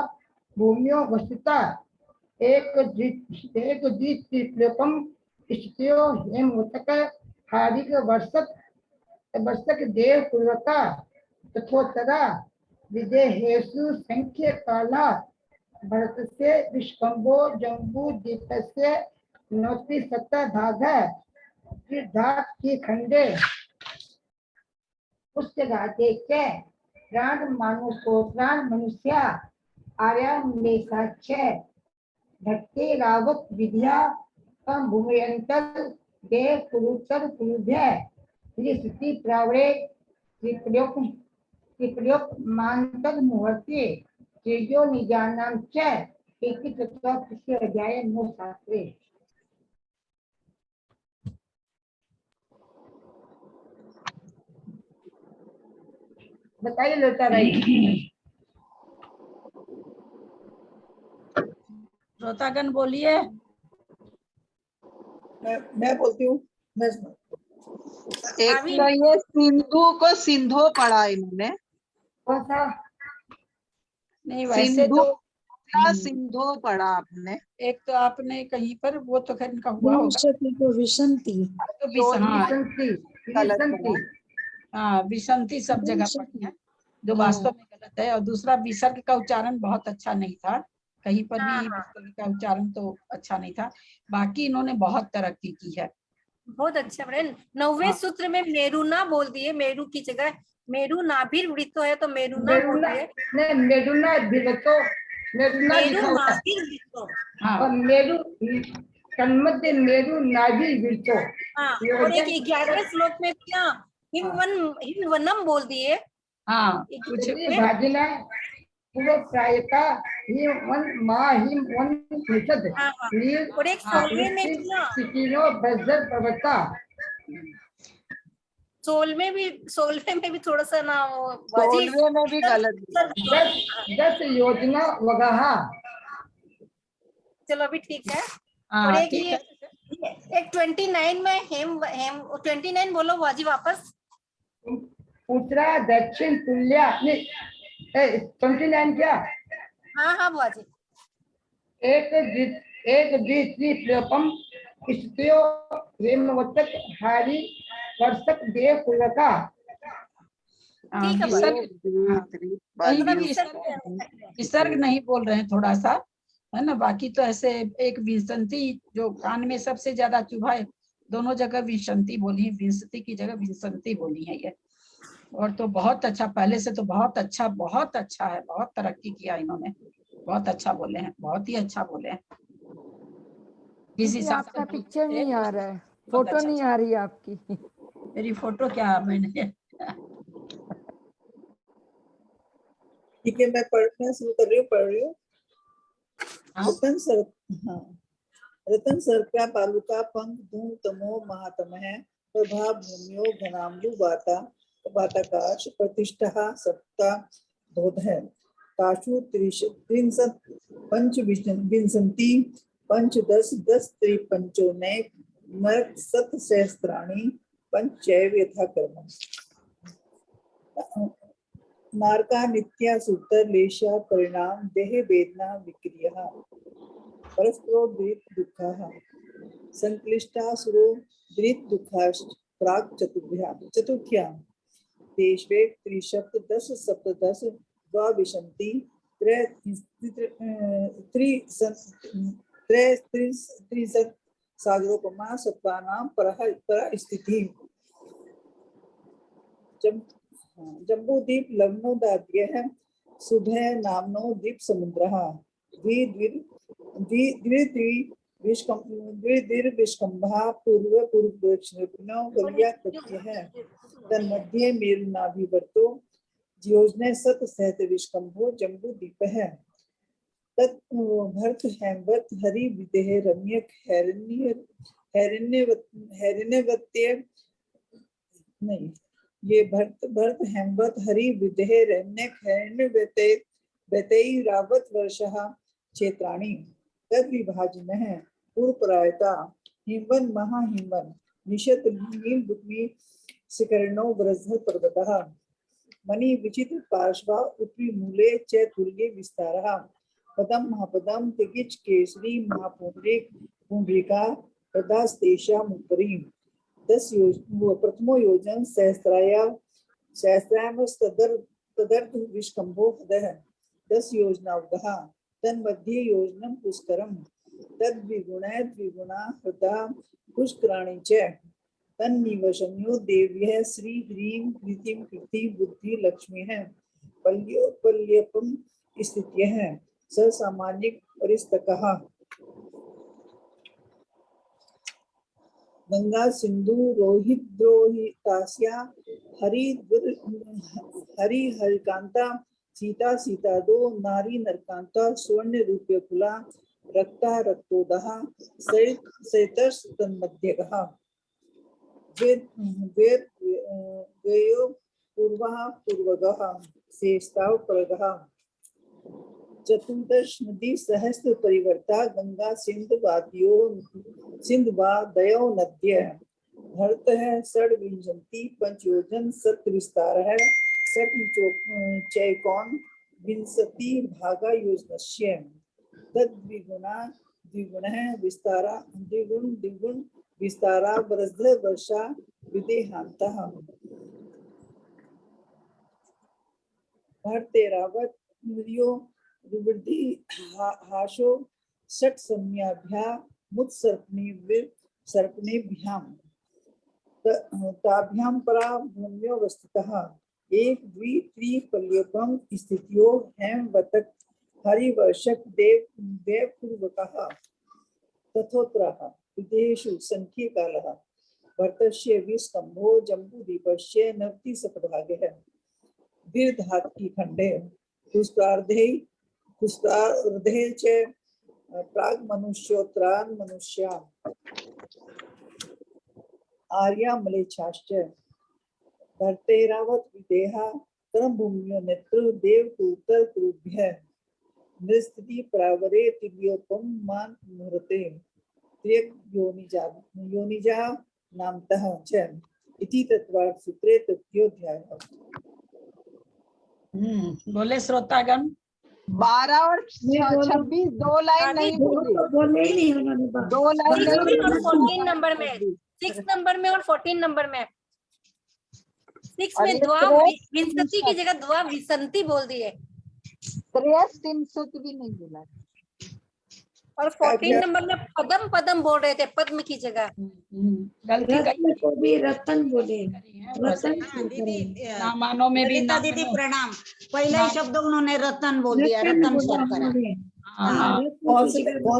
भूमियो वसुता एक द्वितीयकम स्थितियो हेमवतक हारिक वर्षक देव पूर्वका तथोत्तरा विदेहेषु संख्य काला भरत से विष्कंभो जम्बू दीप से 97 भाग है धात की खंडे उसके गाते के प्राण मानुषो प्राण मनुष्य आर्या मेषाक्ष भक्ति रावत विद्या कम भूमयंतर देव कुरुतर कुरुभ्य त्रिस्ति प्रावरे त्रिप्रयोग मांतर मुहूर्ते तेजो निजानाम च एक तत्व किसी अध्याय 9 शास्त्रे। बताइए लोटा भाई। श्रोतागण बोलिए। मैं बोलती हूँ। एक तो ये सिंधु को सिंधो पढ़ा इन्होंने। नहीं वैसे सिंधु तो गंगा सिंधु पढ़ा आपने। एक तो आपने कहीं पर वो तो खैर इनका हुआ होगा विंशति को विसंति, तो हाँ विसंति गलत विसंति हाँ विसंति सब जगह पढ़ी है जो वास्तव में गलत है। और दूसरा विसर्ग का उच्चारण बहुत अच्छा नहीं था, कहीं पर भी विसर्ग का उच्चारण तो अच्छा नहीं था। बाकी इन्होंने बहुत तरक्की की है। बहुत अच्छा पढ़े। 9वें सूत्र में मेरुना बोल दिए, मेरु की जगह मेरु नाभिर वृत्तो है तो मेरुना बोल मेरुना दिए। नहीं, मेरुना विरतो, मेरुना मेरु लिखा हुआ है। नाभिर वृत्तो। हाँ और मेरु तन्मध्य मेरु नाभि विरतो। हाँ और एक 11वें श्लोक में क्या हिमवनम बोल दिए। हाँ कुछ भाजना पूर्व प्रायता हिम माँ हिम वन परिषद हाँ, हाँ। और एक 16वें में भी ना, सिकिनो बजर पर्वता। 16वें में भी थोड़ा सा ना वो बाजी 16वें में भी गलत लिखा। 10 योजना वगहा। चलो अभी ठीक है। हाँ, और एक ठीक ये एक 29 में हेम 29 बोलो बाजी वापस। उत्तरा दक्षिण तुल्या 29 क्या? हाँ हाँ बाजी। एक द्वित्रिपम स्त्रियो हेमवतक हारी वर्षक देव कुलका। ठीक है कहीं भी विसर्ग नहीं बोल रहे हैं थोड़ा सा, है ना। बाकी तो ऐसे एक विंसंती जो कान में सबसे ज्यादा चुभा है, दोनों जगह विंसंती बोली है, विंसती की जगह विंसंती बोली है ये। और तो बहुत अच्छा, पहले से तो बहुत अच्छा है, बहुत तरक्की किया इन्होंने, बहुत अच्छा बोले हैं, बहुत ही अच्छा बोले हैं। जिस हिसाब से आपका पिक्चर नहीं आ रहा है, बहुत फोटो अच्छा नहीं आ रही है आपकी। मेरी फोटो क्या मैंने ठीक है, मैं पढ़ना शुरू कर रही हूँ, पढ़ रही हूँ। हाँ? रतन सर, हाँ, रतन सर्प्या बालुका पंख धूम तमो महातम है प्रभा भूम्यो घनाम्बु वाता वाताकाश प्रतिष्ठा सप्ता धोध है ताशु त्रिंशत पंच विंसंति पंच दस दस त्रिपंचोनय नरक सत सहस्त्राणी पंचैव यथा कर्म नारका नित्या सूत्र लेशा परिणाम देह वेदना विक्रिया परस्परो द्वित दुःखः संक्लिष्टासुरो द्वित दुःखाश्च प्राक् चतुर्थ्यां देशवे त्रिशब्द दस सप्तदश द्वाविंशति त्रिशत सागरोपमा सत्वानां परस्थिति जम्बूद्वीप लग्नोदाद्यः सुभय नामनो द्वीप समुद्रः द्विर्विष्कम्भा पूर्व दक्षिणो गलिया है तन्मध्ये मेरुनाभिवर्तो योजने सत सहत विष्कम्भो जम्बू द्वीप है तत् भर्त हेमवत हरि विदेह रम्यक हैरण्यवत्य नहीं, ये भर्त हेमवत हरि विदेह रम्यक हैरण्यवते बेतई रावत वर्षः क्षेत्राणि तद विभाजन है पूर्वप्रायता हिमवन महाहिमवन निशत नील बुद्धि शिखरणो ब्रजधर पर्वतः मणि विचित्र पार्श्वा उपरि मूले च तुल्ये विस्तारः पदम महापदम तिगिच केसरी महापुंडरीक पुंडरीका प्रदास्तेषाम् उपरि 10 प्रथमो योजन सहस्रायाम तदर्थ विष्कम्भो हदः 10 योजनावगः तन्मध्ये योजनम पुष्करम द्विगुणा हृदा पुष्कराणि च तन्निवशन्यो देव्यः श्री ह्रीं कृतिं कृति बुद्धि लक्ष्मी है पल्योपल्यपम स्थित्यः स सामान्यिक परिस्तकः गंगा सिंधु रोहित द्रोहितास्या हरिकांता सीता सीता दो नारी नरकांता स्वर्ण रूप्य कुला रक्ता रक्तोदः सैतस तन्मध्यगः वेयो पूर्वः पूर्वगः शेषताव परगः चतुर्दश नदी सहस्त्र परिवर्ता गंगा सिंधु वादयो नद्य भरत है षड्विंशति पंचयोजन सत विस्तार है सठ चैकोन विंशति भागा योजनस्य तद्विगुणा द्विगुणः विस्तारा द्विगुण विस्तारा बरस्ध वर्षा विदेहान्तः भर्तेरावत इंद्रियो विवृद्धि हाशो षट सम्याभ्या मुत्सर्पणेभ्यां ताभ्यां परा भूम्यो वस्थितः एक द्वि त्रि पर्यपम स्थितियो हेम वतक हरिवर्षक देव पूर्वकः तथोत्रः विदेशु संख्ये कालः भरतस्य विस्कंभो जम्बूदीपस्य नवति सप्तभागः दीर्घाति खंडे पुष्पार्धे च प्राग मनुष्योत्रान मनुष्या आर्या मलेच्छाश्च भर्तेरावत विदेहा कर्म भूम्यो नेत्र देव उत्तर कुरुभ्य नृस्थिति प्रावरे तिव्योपम मान मुहूर्ते त्र्यक योनिजा नामतः च इति तत्वार्थ सूत्रे तृतीयोऽध्यायः। बोले श्रोतागण 12 और 26 दो लाइन नहीं बोली, बोले ही नहीं उन्होंने बात। 2 लाइन नहीं 14 नंबर में 6 नंबर में और 14 नंबर में 6 में द्वा विंसति की जगह द्वा विसंति बोल दिए त्रियस्तिंसत भी नहीं बोला। और 14 नंबर में पदम पदम बोल रहे थे पद्म की जगह। गलती रत्न को भी रतन बोले, रतन दीदी नामानों में भी ललिता दीदी प्रणाम। पहला ही शब्द उन्होंने रतन बोल दिया, रतन स्वर करा। कौन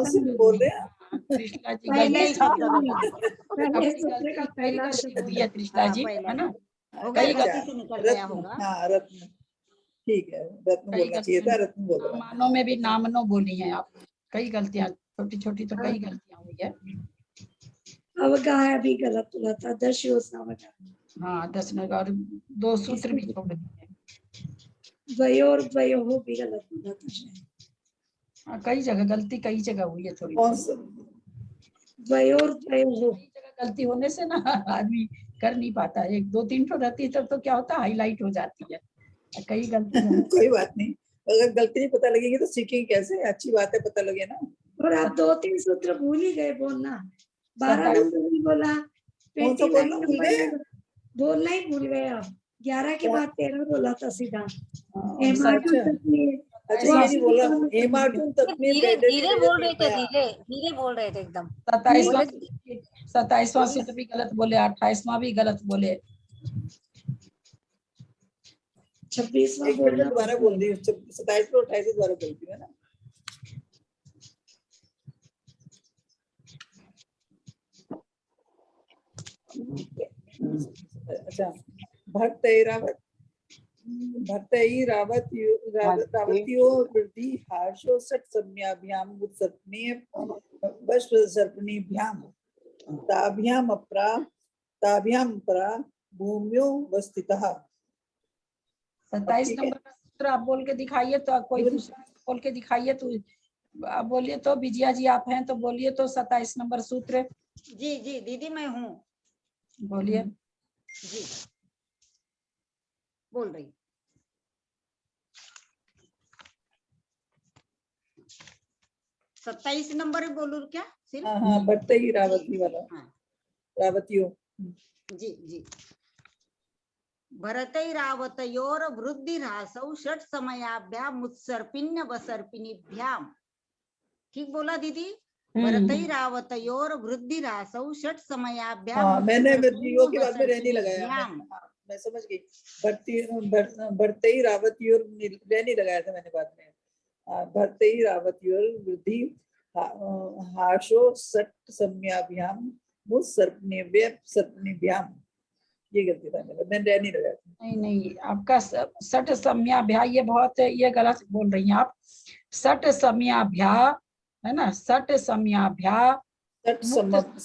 से बोल रहे हैं? कृष्णा जी पहले ही शब्द पहला हुई है कृष्णा जी, है ना? कई गलती से निकल गया होगा। हाँ रत्न, ठीक है, रत्न बोलना चाहिए था, रत्न बोल रहा हूँ। नामानों में भी नामनो बोली है आप। कई गलतियां छोटी छोटी तो कई गलतियां हुई है। अवगाह भी गलत बोला था, दश योजना बना। हाँ 10 नंबर और 2 सूत्र भी छोड़ दिए। द्वयोर द्वयोः भी गलत बोला था शायद। हाँ कई जगह गलती, कई जगह हुई है थोड़ी। कौन सा? द्वयोर द्वयोः कई जगह गलती होने से ना आदमी कर नहीं पाता है। 1 2 3 तो रहती है तो क्या होता है, हाईलाइट हो जाती है। कई गलती कोई बात नहीं, अगर गलती नहीं पता लगेगी तो सीखेंगे कैसे? अच्छी बात है, पता लगे ना। और आप 2-3 सूत्र भूल ही गए बोलना। 12 नंबर भी बोला, कौन सा 29 बोलना भूल नंबर गए? भी बोलना ही भूल गए आप। 11 के बाद 13 बोला था सीधा। अच्छा ये नहीं बोला हेमार्टून तक में धीरे धीरे बोल रहे थे, धीरे बोल रहे थे एकदम। 27वां सूत्र भी गलत बोले, 28वां भी गलत बोले। 26वां एक मिनट दोबारा बोल दी, 27 और 28 दोबारा बोलती है ना। अच्छा भर्तैरावत्यो वृद्धि हार्षो षट सम्याभ्याम उत्सर्पणीय सर्पणीभ्याम ताभ्याम परा भूम्यो वस्थितः। 27 नंबर का सूत्र आप बोल के दिखाइए तो, कोई दूसरा बोल के दिखाइए तो आप बोलिए तो। विजया जी आप हैं तो बोलिए तो 27 नंबर सूत्र। जी जी दीदी मैं हूँ, बोलिए जी बोल रही। सत्ताईस नंबर बोलू क्या सिर्फ? हाँ भर्तई रावती वाला। हाँ रावतियों। जी जी भरतैरावतयोर वृद्धिरासौ षट समयाभ्याम उत्सर्पिण्य वसर्पिणीभ्याम। ठीक बोला दीदी? भरतैरावतयोर वृद्धिरासौ षट समयाभ्याम। हाँ मैंने वृद्धियों के बाद में रहने लगाया। मैं समझ गई, भरतैरावतयोर रहने लगाया था मैंने बाद में। भरतैरावतयोर वृद्धि हाशो षट सम्याभ्याम सर्पणीभ्याम। ये गलती था मेरा, मैंने नहीं लगाया। नहीं आपका षट सम्याभ्या ये बहुत ये गलत बोल रही हैं आप। षट सम्याभ्या है ना, षट सम्याभ्या मुक्त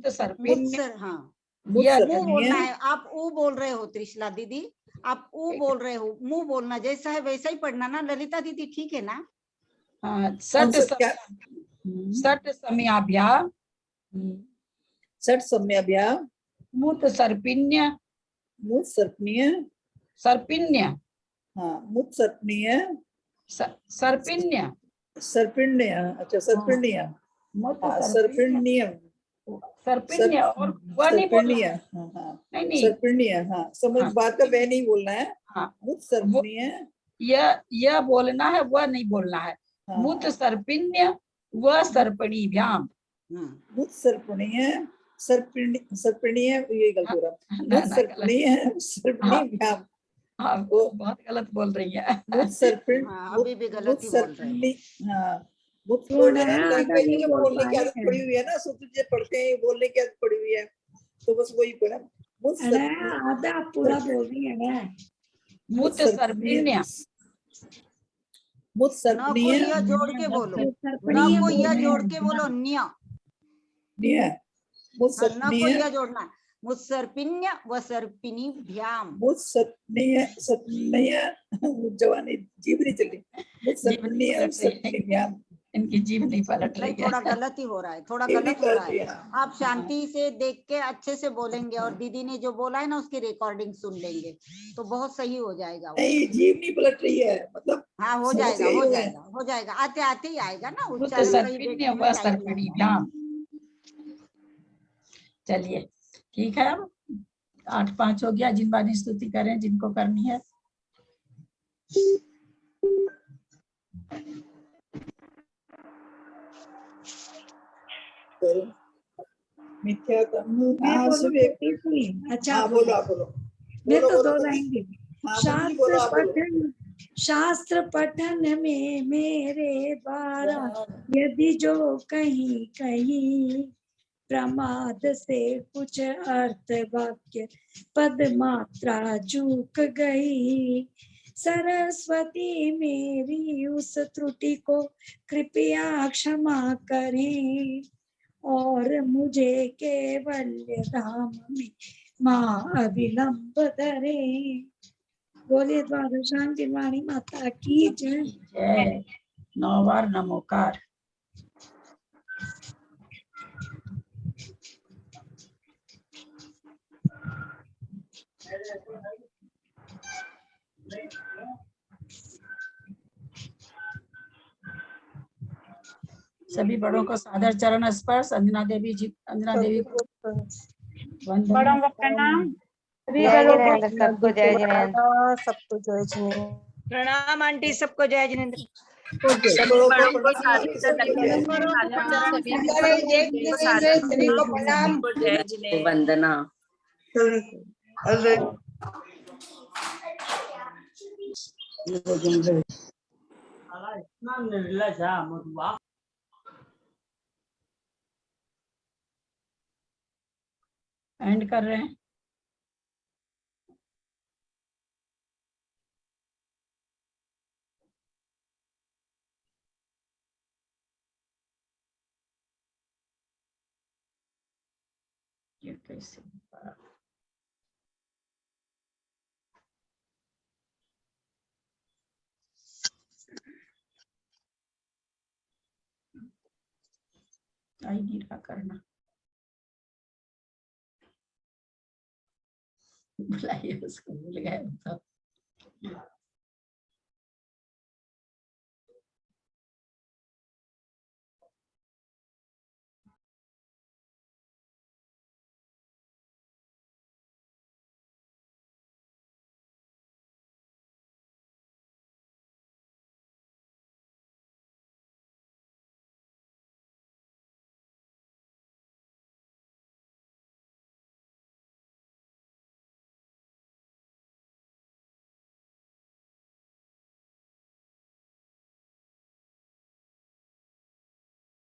सर्पिण्य। हाँ ये बोलना है। आप ऊ बोल रहे हो त्रिशला दीदी, आप ऊ बोल रहे हो। मुंह बोलना जैसा है वैसा ही पढ़ना ना ललिता दीदी, ठीक है ना? हाँ षट सम्याभ्या षट सम्याभ्या मुक्त सर्पिण्य सर्पिण्य। हाँ मुक्त सर्पिण्य सर्पिण्य सर्पिण्य, अच्छा सर्पिण्य, मुत हाँ सर्पिण्य, सर्पिण्यम, सर्पिण्य और वह नहीं बोलना सर्पिण्य, है। हाँ हाँ नहीं नहीं, सर्पिण्य, हाँ समझ हाँ बात का वह नहीं बोलना है, हाँ, मुत वो सर्पिण्य, यह बोलना है, वह नहीं बोलना है। हाँ मुत सर्पिण्य व सर्पणी भ्याम। मुत सर्पिण्य, सर्पिण्य ये गलत हो रहा, ना मुत ना, गलत। सर्पिण्य सर्पिणी भ्याम, हाँ, वो बहुत गलत बोल रही है। मुत सर्पिण, हाँ, अभी भी गलत मुत ही बोल रहे हैं। सर्पिणी, हाँ मुत थोड़ा बोलना है, आधा लैंग्वेज में नहीं जो बोल बोलने पा की रहे आदत हैं। पड़ी हुई है ना, सब तुझे पढ़ते हैं बोलने की आदत पड़ी हुई है, तो बस वही पढ़ा मुत अरे सर्पिणी, आधा पूरा बोल रही है ना। मुत सर्पिण्य, मुत न को सर्पणीय, यह जोड़ के बोलो, ये न सर्पणीय को बोल यह रहे जोड़ हैं। के बोलो, न्य। मुत हाँ, न को सर्पणीय, यह जोड़ना है। मुत्सर्पिण्य व सर्पिणी भ्याम। मुत सर्पणीय, सर्पणीय, जवानी जीभ नहीं चली, मुत जीभ नहीं सर्पणीय पलट रही है। सर्पणी भ्याम, इनकी जीभ नहीं पलट नहीं, रही थोड़ा है। गलत ही हो रहा है, थोड़ा जीभ नहीं गलत हो रहा पलट रही है। है, आप शांति से देख के अच्छे से बोलेंगे और दीदी ने जो बोला है ना उसकी रिकॉर्डिंग सुन लेंगे तो बहुत सही हो जाएगा वो। नहीं जीभ नहीं पलट रही है, मतलब हाँ, हो समझ जाएगा, गई हो हो गए। जाएगा, हो जाएगा, आते आते ही आएगा ना, मुत उच्चारण कहीं सर्पिण्य देखने में व टाइम सर्पणी लगता है। भ्याम। चलिए ठीक है, अब 8-5 हो गया। जिन बानी स्तुति करें जिनको करनी है। मिथ्या कर्म मैं नाश बोलूं वे, छोटी सी? अच्छा हाँ बोलो। बोलो आप बोलो, मैं बोलो तो बोलो दो तुम, लाइन दी। हाँ मंजरी बोलो आप बोलो। शास्त्र पठन में मेरे द्वारा यदि जो कहीं कहीं प्रमाद से कुछ अर्थ वाक्य पद मात्रा चूक गई, सरस्वती मेरी उस त्रुटि को कृपया क्षमा करें और मुझे केवल्य धाम में माँ अविलंब धरे। बोले द्वारा शांति वाणी माता की जय। जय। 9 बार नमोकार। सभी बड़ों को सादर चरण स्पर्श। अंजना देवी जी, अंजना देवी को वंदना। बड़ों का प्रणाम। जय जिनेंद्र, सबको जय जिनेंद्र। सबको जय जिनेंद्र। प्रणाम आंटी, सबको जय जिनेंद्र। सभी बड़ों को सादर चरण सभी को प्रणाम। वंदना। एंड कर रहे हैं। ये कैसे आई गिरा करना, बुलाइए उसको, भूल गए तो।